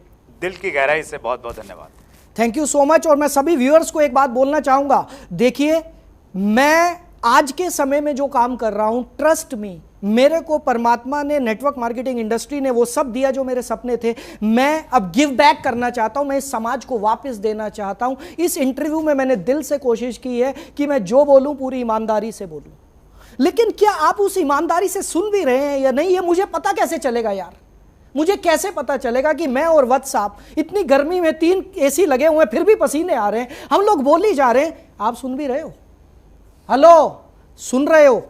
दिल की गहराई से बहुत बहुत धन्यवाद। Thank you so much. और मैं सभी व्यूअर्स को एक बात बोलना चाहूँगा, देखिए मैं आज के समय में जो काम कर रहा हूँ, ट्रस्ट मी, मेरे को परमात्मा ने, नेटवर्क मार्केटिंग इंडस्ट्री ने वो सब दिया जो मेरे सपने थे। मैं अब गिव बैक करना चाहता हूं, मैं इस समाज को वापस देना चाहता हूं। इस इंटरव्यू में मैंने दिल से कोशिश की है कि मैं जो बोलूं पूरी ईमानदारी से बोलूं, लेकिन क्या आप उस ईमानदारी से सुन भी रहे हैं या नहीं, ये मुझे पता कैसे चलेगा यार? मुझे कैसे पता चलेगा कि मैं और वत्स साहब इतनी गर्मी में 3 AC लगे हुए हैं, फिर भी पसीने आ रहे हैं, हम लोग बोल ही जा रहे हैं, आप सुन भी रहे हो? हेलो, सुन रहे हो?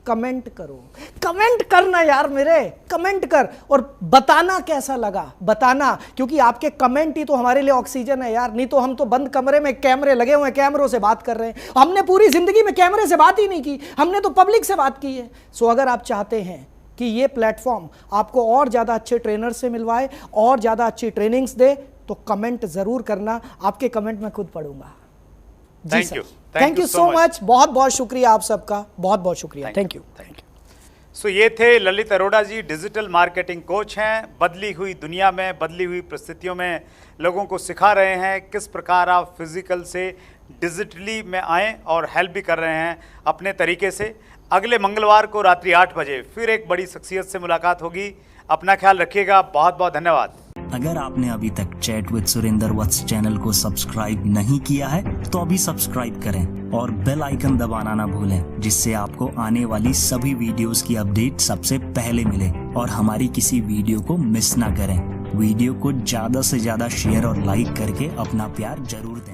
कमेंट करो, कमेंट करना यार, मेरे कमेंट कर और बताना कैसा लगा, बताना, क्योंकि आपके कमेंट ही तो हमारे लिए ऑक्सीजन है यार। नहीं तो हम तो बंद कमरे में कैमरे लगे हुए हैं, कैमरों से बात कर रहे हैं। हमने पूरी जिंदगी में कैमरे से बात ही नहीं की, हमने तो पब्लिक से बात की है। सो अगर आप चाहते हैं कि ये प्लेटफॉर्म आपको और ज़्यादा अच्छे ट्रेनर से मिलवाए, और ज़्यादा अच्छी ट्रेनिंग्स दे, तो कमेंट ज़रूर करना, आपके कमेंट मैं खुद पढ़ूंगा। थैंक यू सो मच, बहुत बहुत शुक्रिया आप सबका, बहुत बहुत शुक्रिया। Thank you. सो ये थे ललित अरोड़ा जी, डिजिटल मार्केटिंग कोच हैं। बदली हुई दुनिया में, बदली हुई परिस्थितियों में लोगों को सिखा रहे हैं किस प्रकार आप फिजिकल से डिजिटली में आएँ, और हेल्प भी कर रहे हैं अपने तरीके से। अगले मंगलवार को रात्रि 8 बजे फिर एक बड़ी शख्सियत से मुलाकात होगी। अपना ख्याल रखिएगा, बहुत बहुत धन्यवाद। अगर आपने अभी तक chat with Surendra Vats channel को सब्सक्राइब नहीं किया है तो अभी सब्सक्राइब करें और बेल आइकन दबाना ना भूलें, जिससे आपको आने वाली सभी वीडियोस की अपडेट सबसे पहले मिले और हमारी किसी वीडियो को मिस ना करें। वीडियो को ज्यादा से ज्यादा शेयर और लाइक करके अपना प्यार जरूर दें।